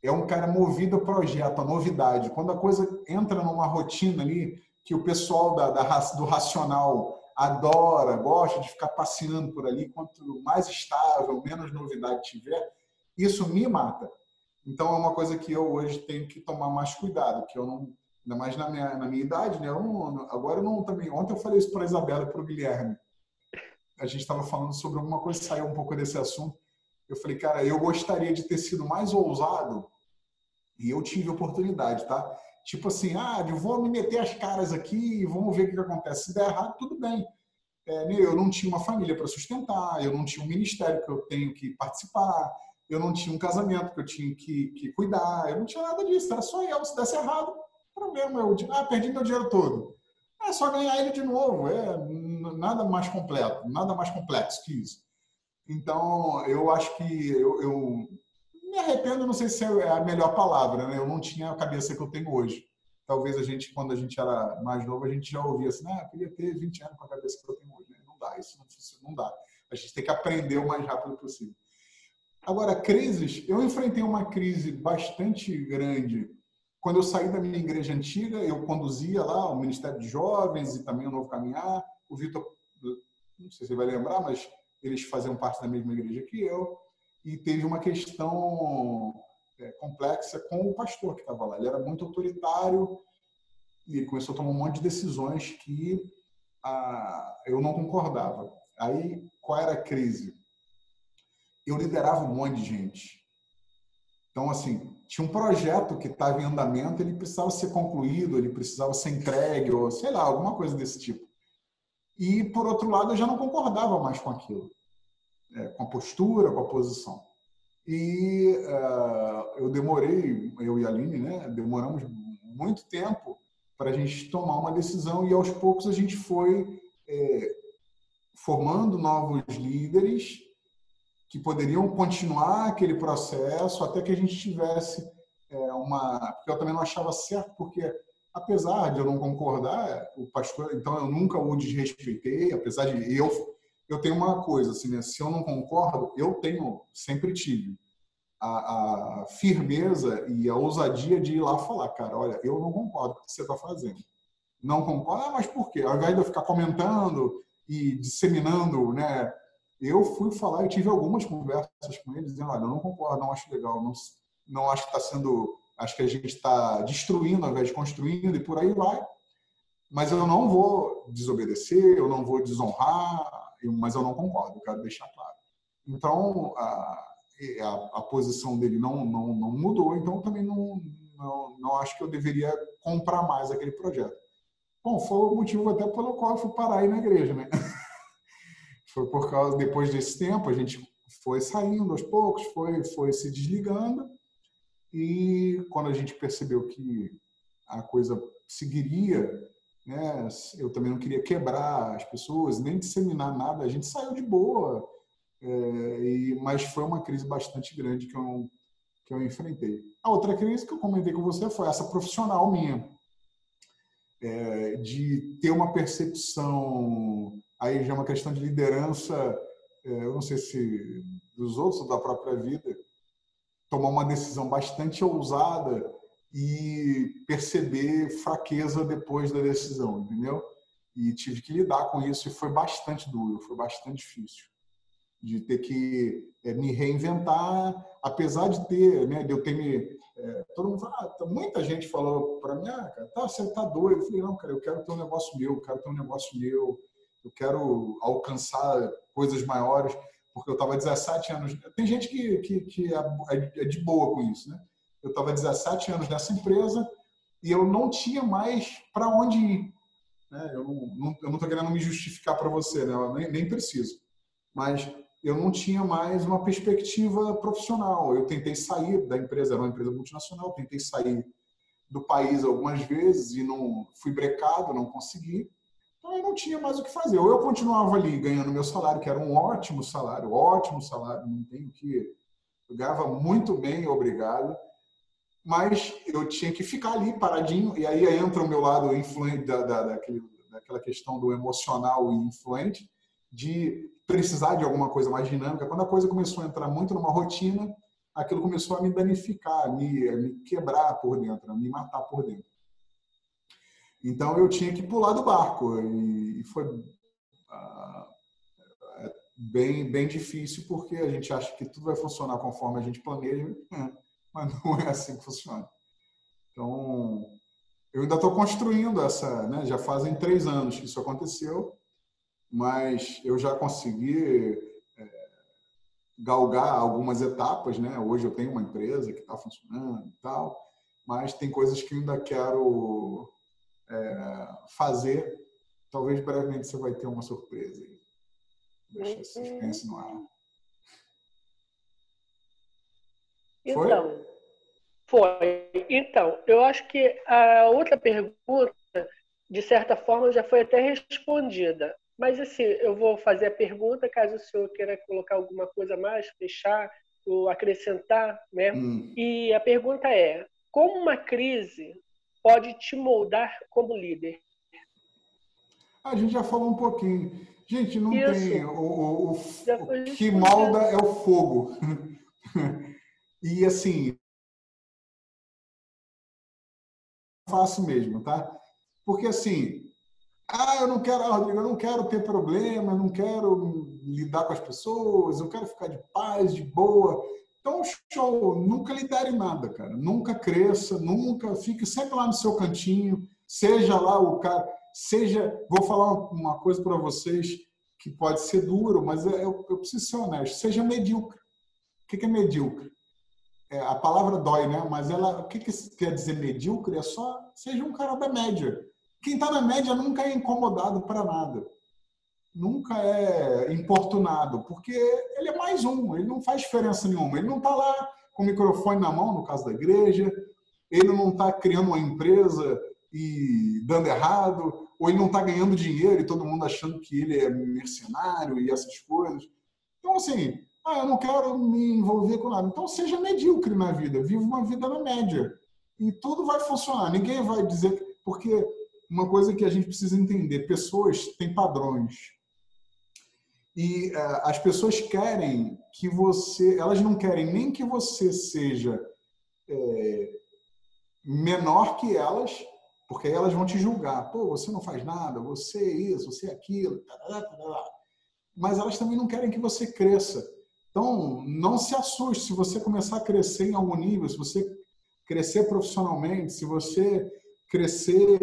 é um cara movido a projeto, a novidade. Quando a coisa entra numa rotina ali, que o pessoal do racional adora, gosta de ficar passeando por ali, quanto mais estável, menos novidade tiver, isso me mata. Então, é uma coisa que eu hoje tenho que tomar mais cuidado, que eu não, ainda mais na minha idade, né? Agora eu não também. Ontem eu falei isso para a Isabela e para o Guilherme. A gente estava falando sobre alguma coisa, saiu um pouco desse assunto. Eu falei, cara, eu gostaria de ter sido mais ousado e eu tive oportunidade, tá? Tipo assim, vou me meter as caras aqui e vamos ver o que acontece. Se der errado, tudo bem. Eu não tinha uma família para sustentar, eu não tinha um ministério que eu tenho que participar, eu não tinha um casamento que eu tinha que cuidar, eu não tinha nada disso, era só eu. Se desse errado, problema, perdi meu dinheiro todo. É só ganhar ele de novo, nada mais completo, nada mais complexo que isso. Então, eu acho que eu me arrependo, não sei se é a melhor palavra, né? Eu não tinha a cabeça que eu tenho hoje. Talvez quando a gente era mais novo, a gente já ouvia assim, eu queria ter 20 anos com a cabeça que eu tenho hoje. Não dá, isso não dá. A gente tem que aprender o mais rápido possível. Agora, crises, eu enfrentei uma crise bastante grande. Quando eu saí da minha igreja antiga, eu conduzia lá o Ministério de Jovens e também o Novo Caminhar. O Vitor, não sei se você vai lembrar, mas eles faziam parte da mesma igreja que eu. E teve uma questão complexa com o pastor que estava lá. Ele era muito autoritário e ele começou a tomar um monte de decisões que eu não concordava. Aí, qual era a crise? Eu liderava um monte de gente. Então, assim, tinha um projeto que estava em andamento, ele precisava ser concluído, ele precisava ser entregue, ou sei lá, alguma coisa desse tipo. E, por outro lado, eu já não concordava mais com aquilo, com a postura, com a posição. E eu e a Aline, né, demoramos muito tempo para a gente tomar uma decisão e, aos poucos, a gente foi formando novos líderes que poderiam continuar aquele processo até que a gente tivesse porque eu também não achava certo, porque apesar de eu não concordar, o pastor, então eu nunca o desrespeitei, apesar de eu tenho uma coisa assim, né? Se eu não concordo, sempre tive a firmeza e a ousadia de ir lá falar, cara, olha, eu não concordo com o que você está fazendo. Não concordo, mas por quê? Ao invés de eu ficar comentando e disseminando, né? Eu fui falar, eu tive algumas conversas com eles, dizendo, olha, eu não concordo, não acho legal, não acho que está sendo, acho que a gente está destruindo ao invés de construindo e por aí vai. Mas eu não vou desobedecer, eu não vou desonrar, mas eu não concordo, eu quero deixar claro. Então, a posição dele não mudou, então eu também não acho que eu deveria comprar mais aquele projeto. Bom, foi o motivo até pelo qual eu fui parar aí na igreja, né? Foi por causa, depois desse tempo, a gente foi saindo aos poucos, foi se desligando, e quando a gente percebeu que a coisa seguiria, né, eu também não queria quebrar as pessoas, nem disseminar nada, a gente saiu de boa, mas foi uma crise bastante grande que eu enfrentei. A outra crise que eu comentei com você foi essa profissional minha, de ter uma percepção, aí já é uma questão de liderança, eu não sei se dos outros ou da própria vida, tomar uma decisão bastante ousada e perceber fraqueza depois da decisão, entendeu? E tive que lidar com isso e foi bastante duro, foi bastante difícil de ter que me reinventar, apesar de ter, né, de eu ter todo mundo fala, muita gente falou para mim, cara, você tá doido. Eu falei, não, cara, eu quero ter um negócio meu, eu quero alcançar coisas maiores, porque eu estava 17 anos. Tem gente que é de boa com isso, né? Eu estava 17 anos nessa empresa e eu não tinha mais para onde ir, né? Eu não estou querendo me justificar para você, né? Eu nem preciso, mas eu não tinha mais uma perspectiva profissional. Eu tentei sair da empresa, era uma empresa multinacional, tentei sair do país algumas vezes e não fui brecado, não consegui. Então eu não tinha mais o que fazer. Ou eu continuava ali ganhando meu salário, que era um ótimo salário, não tenho que... Eu ganhava muito bem, obrigado. Mas eu tinha que ficar ali paradinho, e aí entra o meu lado influente daquela questão do emocional e influente, de precisar de alguma coisa mais dinâmica. Quando a coisa começou a entrar muito numa rotina, aquilo começou a me danificar, a me quebrar por dentro, a me matar por dentro. Então eu tinha que pular do barco, e foi bem difícil, porque a gente acha que tudo vai funcionar conforme a gente planeja, mas não é assim que funciona. Então, eu ainda estou construindo essa, né? Já fazem 3 anos que isso aconteceu, mas eu já consegui galgar algumas etapas, né? Hoje eu tenho uma empresa que está funcionando e tal, mas tem coisas que eu ainda quero fazer. Talvez brevemente você vai ter uma surpresa aí. Deixa esse suspense no ar. Então, Então, eu acho que a outra pergunta, de certa forma, já foi até respondida. Mas, assim, eu vou fazer a pergunta, caso o senhor queira colocar alguma coisa a mais, fechar ou acrescentar, né? E a pergunta é, como uma crise pode te moldar como líder? A gente já falou um pouquinho. Gente, não Isso. tem... O que molda é o fogo. E, assim, fácil mesmo, tá? Porque, assim, Rodrigo, eu não quero ter problema, eu não quero lidar com as pessoas, eu quero ficar de paz, de boa. Então, show, nunca lidere nada, cara. Nunca cresça, nunca fique sempre lá no seu cantinho, seja lá o cara, vou falar uma coisa para vocês que pode ser duro, mas eu preciso ser honesto, seja medíocre. O que é medíocre? A palavra dói, né? Mas o que quer dizer medíocre? É só seja um cara da média. Quem está na média nunca é incomodado para nada. Nunca é importunado, porque ele é mais um, ele não faz diferença nenhuma. Ele não está lá com o microfone na mão, no caso da igreja, ele não está criando uma empresa e dando errado, ou ele não está ganhando dinheiro e todo mundo achando que ele é mercenário e essas coisas. Então, assim, eu não quero me envolver com nada. Então, seja medíocre na vida, viva uma vida na média. E tudo vai funcionar. Ninguém vai dizer... Porque uma coisa que a gente precisa entender, pessoas têm padrões. E as pessoas querem que você... Elas não querem nem que você seja menor que elas, porque aí elas vão te julgar. Pô, você não faz nada, você é isso, você é aquilo. Mas elas também não querem que você cresça. Então, não se assuste se você começar a crescer em algum nível, se você crescer profissionalmente, se você crescer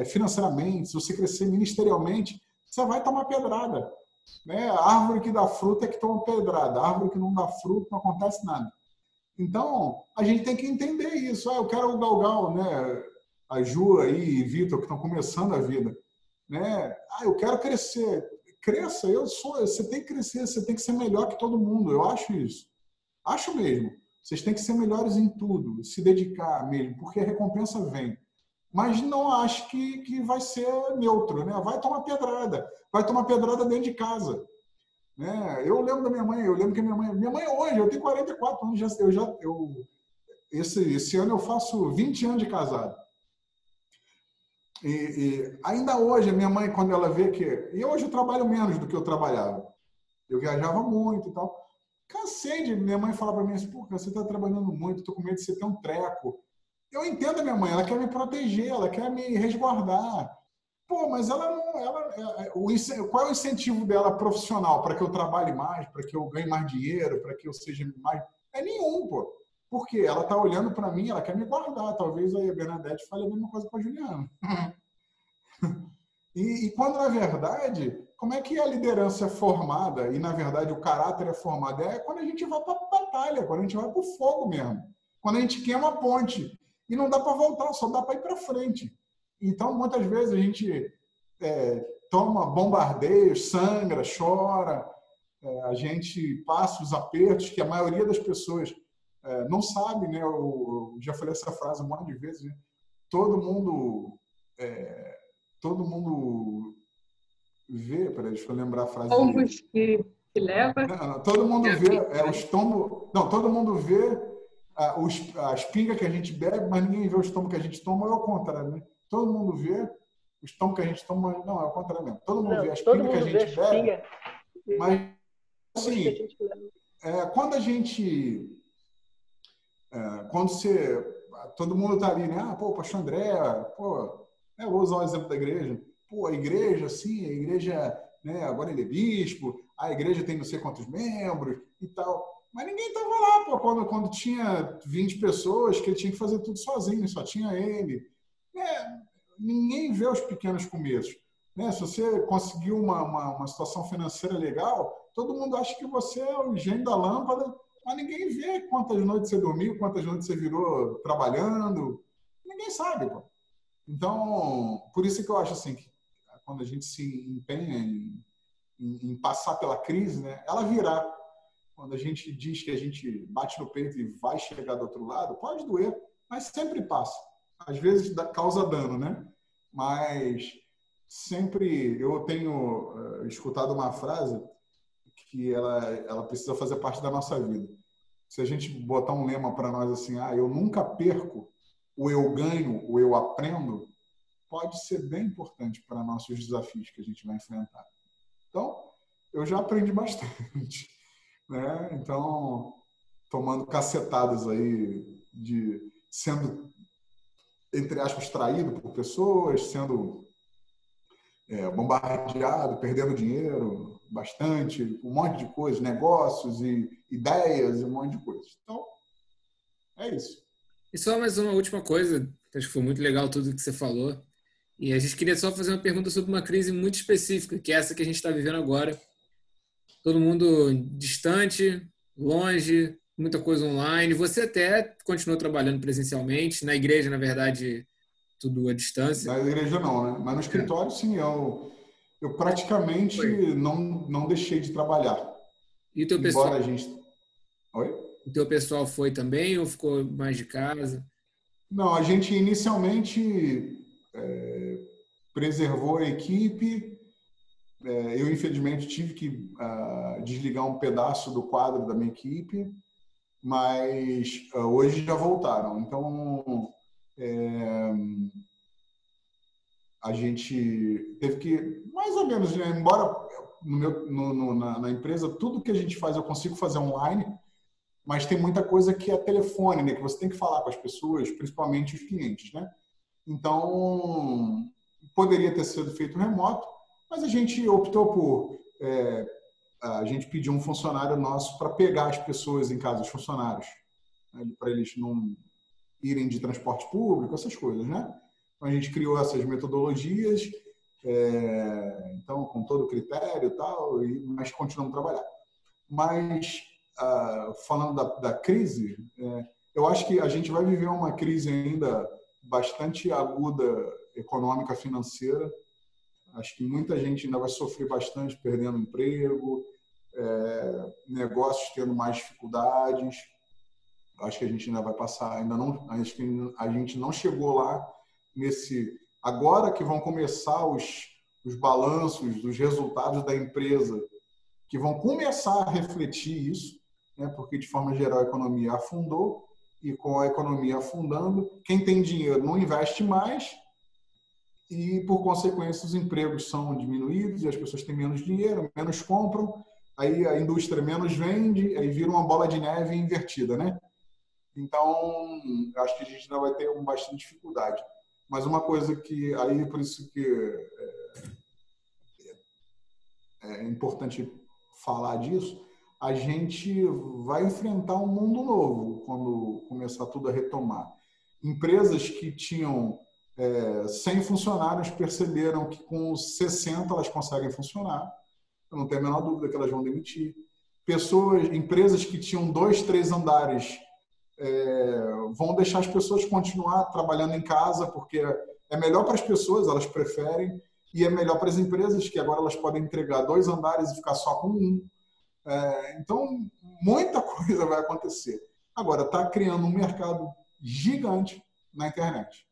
financeiramente, se você crescer ministerialmente, você vai tomar pedrada. Né? A árvore que dá fruto é que toma pedrada. A árvore que não dá fruto não acontece nada. Então, a gente tem que entender isso. Eu quero o Galgal, né? A Ju aí e Vitor, que estão começando a vida. Né? Eu quero crescer. Cresça, você tem que crescer, você tem que ser melhor que todo mundo. Eu acho isso. Acho mesmo. Vocês têm que ser melhores em tudo, se dedicar mesmo, porque a recompensa vem. Mas não acho que vai ser neutro, né? Vai tomar pedrada dentro de casa. Né? Eu lembro da minha mãe, que minha mãe hoje, eu tenho 44 anos, esse ano eu faço 20 anos de casado. E ainda hoje, a minha mãe, quando ela vê que... E hoje eu trabalho menos do que eu trabalhava. Eu viajava muito e tal. Cansei de minha mãe falar para mim assim, pô, você está trabalhando muito, estou com medo de você ter um treco. Eu entendo a minha mãe, ela quer me proteger, ela quer me resguardar. Pô, mas ela não... qual é o incentivo dela profissional para que eu trabalhe mais, para que eu ganhe mais dinheiro, para que eu seja mais... É nenhum, pô. Porque ela está olhando para mim, ela quer me guardar. Talvez aí a Bernadette fale a mesma coisa para a Juliana. E quando, na verdade, como é que a liderança é formada e, na verdade, o caráter é formado? É quando a gente vai para a batalha, quando a gente vai para o fogo mesmo. Quando a gente queima a ponte. E não dá para voltar, só dá para ir para frente. Então, muitas vezes, a gente toma bombardeios, sangra, chora. A gente passa os apertos que a maioria das pessoas... não sabe, né? Eu já falei essa frase um monte de vezes. Né? Todo mundo vê. Peraí, deixa eu lembrar a frase. Tombos que leva. Não, todo mundo vê os tombos. Não, todo mundo vê as pingas que a gente bebe, mas ninguém vê os tombos que a gente toma. É o contrário, né? Todo mundo vê os tombos que a gente toma. Não, é o contrário mesmo. Todo mundo vê as pingas que a gente bebe, mas assim, quando a gente quando todo mundo tá ali, né? Pô, pastor André, pô, eu vou usar o exemplo da igreja. Pô, a igreja, assim, a igreja, né? Agora ele é bispo, a igreja tem não sei quantos membros e tal. Mas ninguém tava lá, pô, quando tinha 20 pessoas, que ele tinha que fazer tudo sozinho, só tinha ele. Ninguém vê os pequenos começos. Né? Se você conseguiu uma situação financeira legal, todo mundo acha que você é o gênio da lâmpada. Mas ninguém vê quantas noites você dormiu, quantas noites você virou trabalhando. Ninguém sabe, pô. Então, por isso que eu acho assim, que quando a gente se empenha em passar pela crise, né, ela virá. Quando a gente diz que a gente bate no peito e vai chegar do outro lado, pode doer, mas sempre passa. Às vezes causa dano, né? Mas sempre eu tenho escutado uma frase que ela precisa fazer parte da nossa vida. Se a gente botar um lema para nós assim, eu nunca perco, ou eu ganho, ou eu aprendo, pode ser bem importante para nossos desafios que a gente vai enfrentar. Então, eu já aprendi bastante. Né? Então, tomando cacetadas aí, sendo, entre aspas, traído por pessoas, sendo bombardeado, perdendo dinheiro, bastante, um monte de coisas, negócios e ideias e um monte de coisas. Então, é isso. E só mais uma última coisa, acho que foi muito legal tudo que você falou. E a gente queria só fazer uma pergunta sobre uma crise muito específica, que é essa que a gente está vivendo agora. Todo mundo distante, longe, muita coisa online. Você até continuou trabalhando presencialmente, na igreja, na verdade, tudo à distância. Na igreja não, né? Mas no escritório, sim, eu praticamente não deixei de trabalhar. E o teu pessoal? Embora a gente... Oi? O teu pessoal foi também ou ficou mais de casa? Não, a gente inicialmente preservou a equipe. Eu, infelizmente, tive que desligar um pedaço do quadro da minha equipe, mas hoje já voltaram. Então, a gente teve que, mais ou menos, né, embora na empresa, tudo que a gente faz eu consigo fazer online, mas tem muita coisa que é telefone, né, que você tem que falar com as pessoas, principalmente os clientes, né? Então, poderia ter sido feito remoto, mas a gente optou por... a gente pediu um funcionário nosso para pegar as pessoas em casa, os funcionários, né, para eles não irem de transporte público, essas coisas, né? Então, a gente criou essas metodologias, então, com todo o critério e tal, mas continuamos a trabalhar. Mas, falando da crise, eu acho que a gente vai viver uma crise ainda bastante aguda, econômica, financeira. Acho que muita gente ainda vai sofrer bastante, perdendo emprego, negócios tendo mais dificuldades. Acho que a gente ainda vai passar, acho que a gente não chegou lá agora que vão começar os balanços dos resultados da empresa, que vão começar a refletir isso, né? Porque de forma geral a economia afundou, e com a economia afundando, quem tem dinheiro não investe mais, e, por consequência, os empregos são diminuídos e as pessoas têm menos dinheiro, menos compram, aí a indústria menos vende, aí vira uma bola de neve invertida, né? Então, acho que a gente ainda vai ter bastante dificuldade. Mas uma coisa que, aí por isso que é importante falar disso, a gente vai enfrentar um mundo novo quando começar tudo a retomar. Empresas que tinham 100 funcionários perceberam que com 60 elas conseguem funcionar. Eu não tenho a menor dúvida que elas vão demitir. Empresas que tinham 2, 3 andares vão deixar as pessoas continuar trabalhando em casa, porque é melhor para as pessoas, elas preferem, e é melhor para as empresas, que agora elas podem entregar 2 andares e ficar só com 1. Então, muita coisa vai acontecer. Agora, está criando um mercado gigante na internet,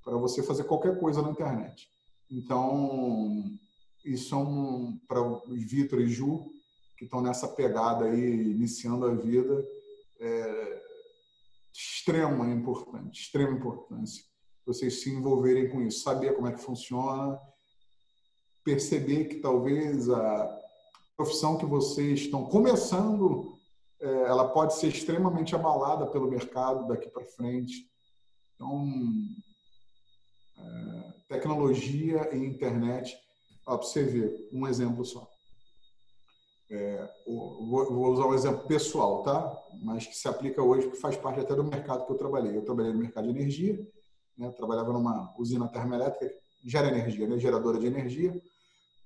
para você fazer qualquer coisa na internet. Então, isso para o Vitor e Ju, que estão nessa pegada aí, iniciando a vida, extrema importância. Vocês se envolverem com isso, saber como é que funciona, perceber que talvez a profissão que vocês estão começando, ela pode ser extremamente abalada pelo mercado daqui para frente. Então, tecnologia e internet, para você ver, um exemplo só. Vou usar um exemplo pessoal, tá? Mas que se aplica hoje, que faz parte até do mercado que eu trabalhei. Eu trabalhei no mercado de energia, né? Trabalhava numa usina termoelétrica, gera energia, né? Geradora de energia.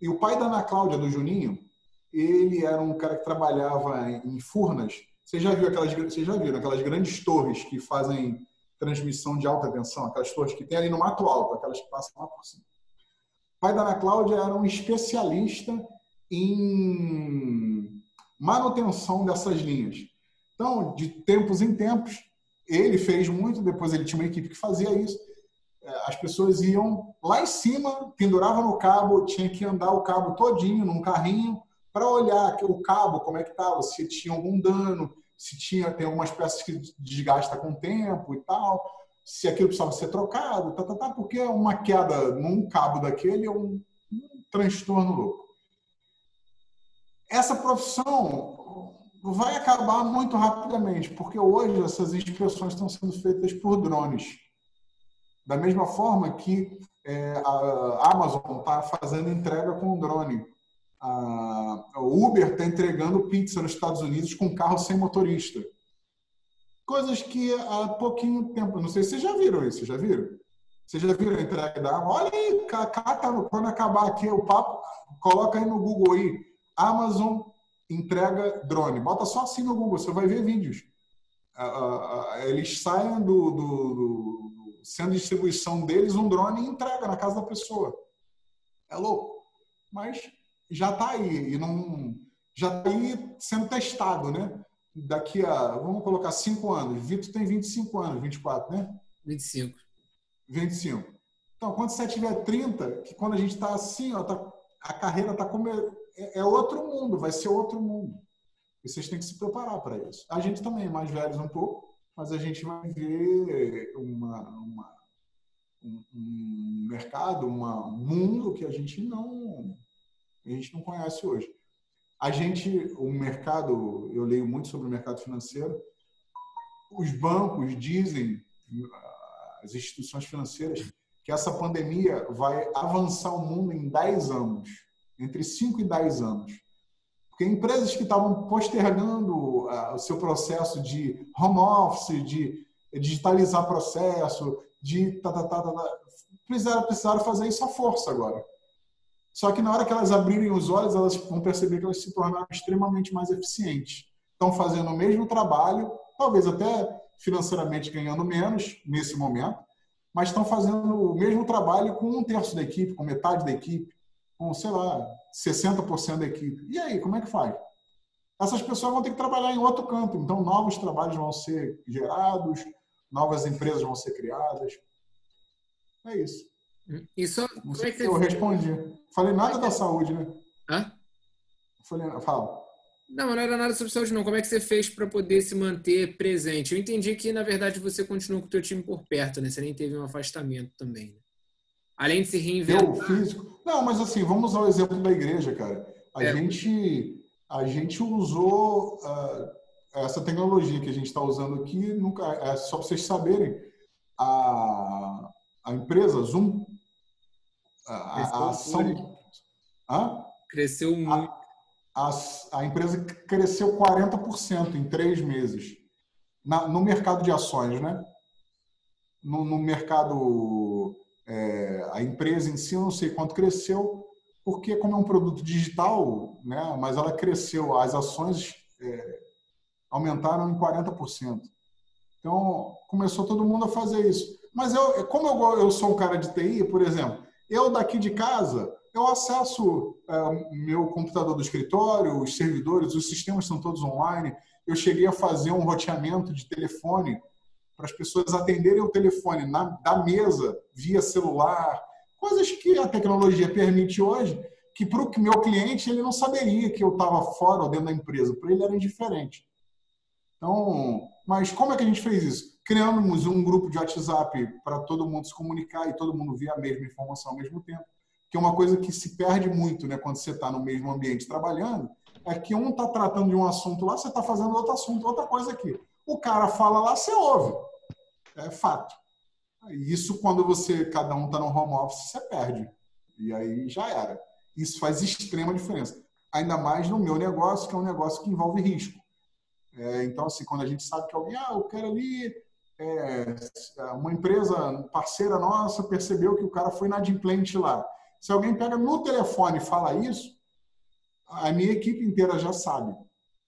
E o pai da Ana Cláudia, do Juninho, ele era um cara que trabalhava em Furnas. Você já viu aquelas grandes torres que fazem transmissão de alta tensão, aquelas torres que tem ali no Mato Alto, aquelas que passam lá por cima. O pai da Ana Cláudia era um especialista em manutenção dessas linhas. Então, de tempos em tempos, ele fez muito, depois ele tinha uma equipe que fazia isso. As pessoas iam lá em cima, penduravam no cabo, tinha que andar o cabo todinho num carrinho para olhar o cabo, como é que estava, se tinha algum dano, se tem algumas peças que desgasta com o tempo e tal, se aquilo precisava ser trocado, porque uma queda num cabo daquele é um transtorno louco. Essa profissão vai acabar muito rapidamente, porque hoje essas inspeções estão sendo feitas por drones. Da mesma forma que a Amazon está fazendo entrega com drone. O Uber está entregando pizza nos Estados Unidos com carro sem motorista. Coisas que há pouquinho tempo... Não sei se vocês já viram isso. Já viram? Vocês já viram a entrega da Amazon? Olha aí, quando acabar aqui o papo, coloca aí no Google aí. Amazon entrega drone. Bota só assim no Google, você vai ver vídeos. Eles saem sendo distribuição deles, um drone e entrega na casa da pessoa. É louco. Mas já está aí. Já está aí sendo testado, né? Daqui a, vamos colocar, 5 anos. Vitor tem 25 anos, 24, né? 25. 25. Então, quando você tiver 30, que quando a gente está assim, ó, a carreira está como é outro mundo, vai ser outro mundo. E vocês têm que se preparar para isso. A gente também é mais velhos um pouco, mas a gente vai ver um mercado, um mundo que a gente não conhece hoje. O mercado, eu leio muito sobre o mercado financeiro, os bancos dizem, as instituições financeiras, que essa pandemia vai avançar o mundo em 10 anos, entre 5 e 10 anos. Porque empresas que estavam postergando o seu processo de home office, de digitalizar processo, precisaram fazer isso à força agora. Só que na hora que elas abrirem os olhos, elas vão perceber que elas se tornaram extremamente mais eficientes. Estão fazendo o mesmo trabalho, talvez até financeiramente ganhando menos nesse momento, mas estão fazendo o mesmo trabalho com 1/3 da equipe, com metade da equipe, com, sei lá, 60% da equipe. E aí, como é que faz? Essas pessoas vão ter que trabalhar em outro campo. Então, novos trabalhos vão ser gerados, novas empresas vão ser criadas. É isso. Isso, não sei se eu respondi. Falei nada da saúde, né? Hã? Fala. Não era nada sobre saúde, não. Como é que você fez para poder se manter presente? Eu entendi que, na verdade, você continuou com o teu time por perto, né? Você nem teve um afastamento também, né? Além de se reinventar... Eu, físico... Não, mas assim, vamos usar o exemplo da igreja, cara. A gente usou essa tecnologia que a gente está usando aqui, só para vocês saberem, a empresa Zoom, a ação... Cresceu muito. A empresa cresceu 40% em 3 meses no mercado de ações, né? No mercado, a empresa em si, eu não sei quanto cresceu, porque como é um produto digital, né? Mas ela cresceu, as ações aumentaram em 40%. Então, começou todo mundo a fazer isso. Mas como eu sou um cara de TI, por exemplo, eu daqui de casa... Eu acesso meu computador do escritório, os servidores, os sistemas estão todos online. Eu cheguei a fazer um roteamento de telefone para as pessoas atenderem o telefone da mesa, via celular. Coisas que a tecnologia permite hoje, que para o meu cliente ele não saberia que eu estava fora ou dentro da empresa. Para ele era indiferente. Então, mas como é que a gente fez isso? Criamos um grupo de WhatsApp para todo mundo se comunicar e todo mundo ver a mesma informação ao mesmo tempo. Que é uma coisa que se perde muito, né, quando você está no mesmo ambiente trabalhando, é que um está tratando de um assunto lá, você está fazendo outro assunto, outra coisa aqui. O cara fala lá, você ouve. É fato. Isso, quando cada um está no home office, você perde. E aí já era. Isso faz extrema diferença. Ainda mais no meu negócio, que é um negócio que envolve risco. Então, assim, quando a gente sabe que alguém, eu quero ali... uma empresa parceira nossa percebeu que o cara foi inadimplente lá. Se alguém pega no telefone e fala isso, a minha equipe inteira já sabe.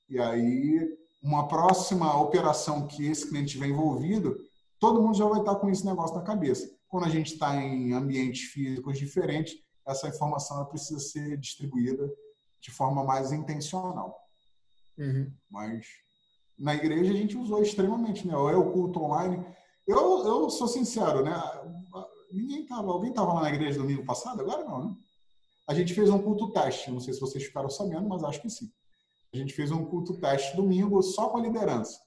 E aí, uma próxima operação que esse cliente estiver envolvido, todo mundo já vai estar com esse negócio na cabeça. Quando a gente está em ambientes físicos diferentes, essa informação precisa ser distribuída de forma mais intencional. Uhum. Mas na igreja a gente usou extremamente, né? O culto online. Eu sou sincero, né? Alguém estava lá na igreja domingo passado? Agora não, né? A gente fez um culto teste. Não sei se vocês ficaram sabendo, mas acho que sim. A gente fez um culto teste domingo só com a liderança.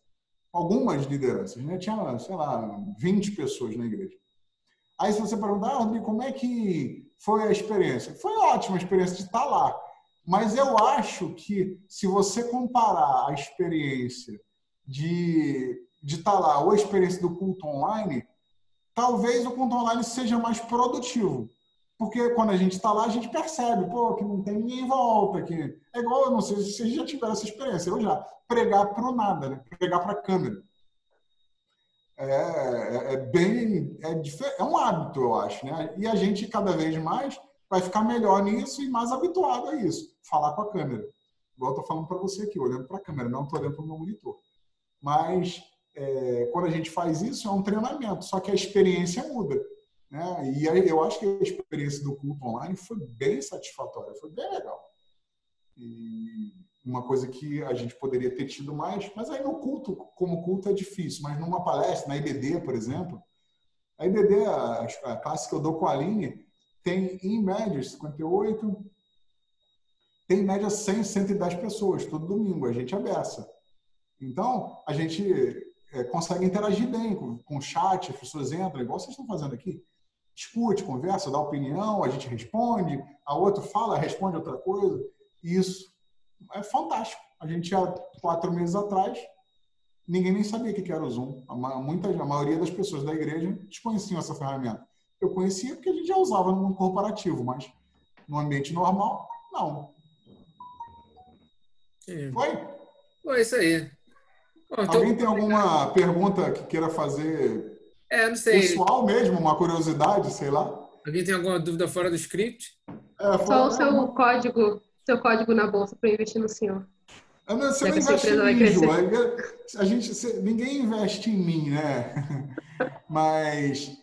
Algumas lideranças, né? Tinha, sei lá, 20 pessoas na igreja. Aí se você perguntar, Rodrigo, como é que foi a experiência? Foi ótima a experiência de estar lá. Mas eu acho que se você comparar a experiência de estar lá ou a experiência do culto online, talvez o culto online seja mais produtivo. Porque quando a gente está lá, a gente percebe, que não tem ninguém em volta. Que... É igual, eu não sei se vocês já tiveram essa experiência, eu já. Pregar para o nada, né? Pregar para a câmera. É um hábito, eu acho, né? E a gente, cada vez mais, vai ficar melhor nisso e mais habituado a isso. Falar com a câmera. Igual eu estou falando para você aqui, olhando para a câmera, não estou olhando para o meu monitor. Mas, quando a gente faz isso, é um treinamento, só que a experiência muda. Né? E aí, eu acho que a experiência do culto online foi bem satisfatória, foi bem legal. E uma coisa que a gente poderia ter tido mais, mas aí no culto, como culto é difícil, mas numa palestra, na IBD, por exemplo, A IBD, a classe que eu dou com a Aline, tem em média 58, tem em média 100, 110 pessoas, todo domingo, a gente é beça. Então, a gente consegue interagir bem com o chat, as pessoas entram, igual vocês estão fazendo aqui. Discute, conversa, dá opinião, a gente responde, a outra fala, responde outra coisa. Isso é fantástico. A gente, há 4 meses atrás, ninguém nem sabia o que era o Zoom. A maioria das pessoas da igreja desconheciam essa ferramenta. Eu conhecia porque a gente já usava no mundo corporativo, mas no ambiente normal, não. Foi isso aí. Bom, então, alguém tem alguma pergunta que queira fazer não sei. pessoal mesmo, uma curiosidade, sei lá? Alguém tem alguma dúvida fora do script? Só o seu código na bolsa para investir no senhor. Você não investe em mim, Ju. Ninguém investe em mim, né? Mas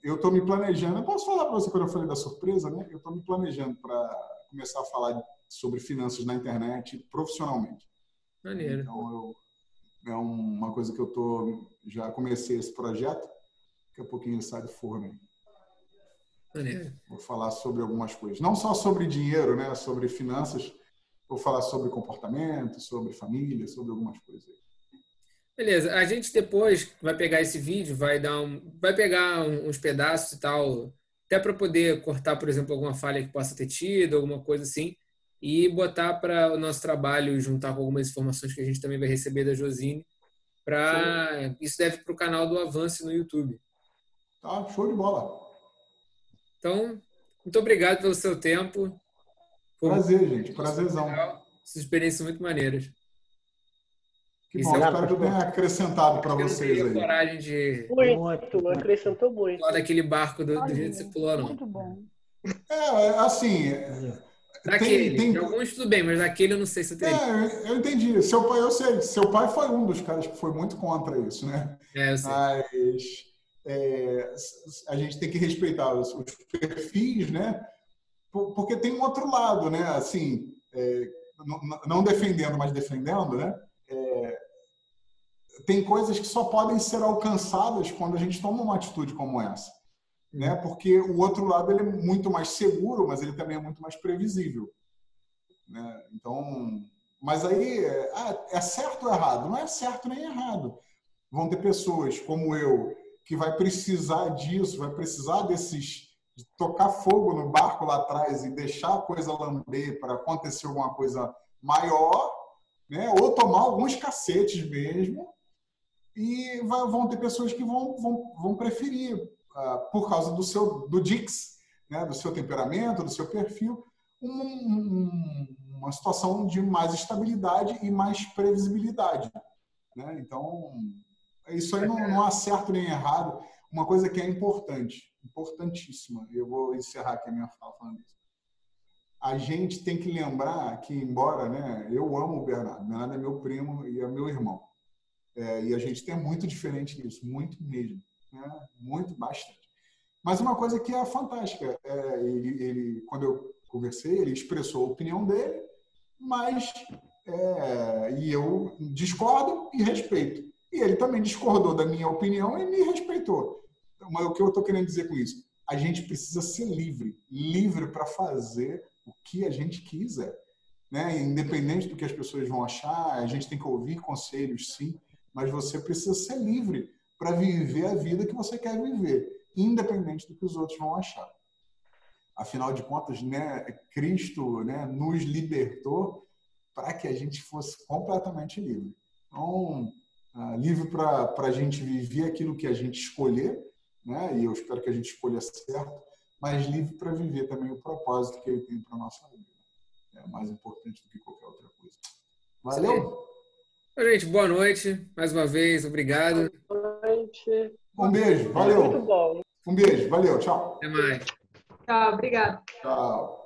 eu estou me planejando. Eu posso falar para você quando eu falei da surpresa, né? Eu estou me planejando para começar a falar sobre finanças na internet profissionalmente. Maneiro. Então, é uma coisa que já comecei esse projeto. Daqui a pouquinho sai do forno. Maneiro. Vou falar sobre algumas coisas. Não só sobre dinheiro, né? Sobre finanças. Vou falar sobre comportamento, sobre família, sobre algumas coisas. Beleza. A gente depois vai pegar esse vídeo, vai pegar uns pedaços e tal, até para poder cortar, por exemplo, alguma falha que possa ter tido, alguma coisa assim, e botar para o nosso trabalho, juntar com algumas informações que a gente também vai receber da Josine. Isso deve para o canal do Avance no YouTube. Tá, show de bola. Então, muito obrigado pelo seu tempo. Prazer, gente. Prazerzão. Essas experiências muito maneiras. Que bom, espero que eu tenha acrescentado para vocês aí. Coragem de... Muito, acrescentou muito. Pular daquele barco do jeito que você pulou, não. Muito bom. Assim... De alguns tudo bem, mas daquele eu não sei se eu teria. Eu entendi. Seu pai, eu sei. Seu pai foi um dos caras que foi muito contra isso, né? Eu sei. Mas a gente tem que respeitar os perfis, né? Porque tem um outro lado, né? Assim, não defendendo, mas defendendo, né? Tem coisas que só podem ser alcançadas quando a gente toma uma atitude como essa, né? Porque o outro lado ele é muito mais seguro, mas ele também é muito mais previsível, né? Então, mas aí é certo ou errado? Não é certo nem errado. Vão ter pessoas como eu que vai precisar disso, vai precisar de tocar fogo no barco lá atrás e deixar a coisa lamber para acontecer alguma coisa maior, né? Ou tomar alguns cacetes mesmo. E vão ter pessoas que vão preferir, por causa do Dix, né? Do seu temperamento, do seu perfil, uma situação de mais estabilidade e mais previsibilidade, né? Então, isso aí não há certo nem errado. Uma coisa que é importantíssima, eu vou encerrar aqui a minha fala falando isso. A gente tem que lembrar que, embora, né, eu amo o Bernardo é meu primo e é meu irmão. E a gente tem muito diferente nisso, muito mesmo, né? Muito, bastante. Mas uma coisa que é fantástica, ele, quando eu conversei, ele expressou a opinião dele, mas e eu discordo e respeito. E ele também discordou da minha opinião e me respeitou. Mas o que eu estou querendo dizer com isso? A gente precisa ser livre para fazer o que a gente quiser, né? Independente do que as pessoas vão achar, a gente tem que ouvir conselhos, sim, mas você precisa ser livre para viver a vida que você quer viver, independente do que os outros vão achar. Afinal de contas, né, Cristo, né, nos libertou para que a gente fosse completamente livre. Então, livre para a gente viver aquilo que a gente escolher, né, e eu espero que a gente escolha certo, mas livre para viver também o propósito que ele tem para a nossa vida. É mais importante do que qualquer outra coisa. Valeu? Gente, boa noite. Mais uma vez, obrigado. Boa noite. Um beijo, valeu. Muito bom. Um beijo, valeu, tchau. Até mais. Tchau, obrigado. Tchau.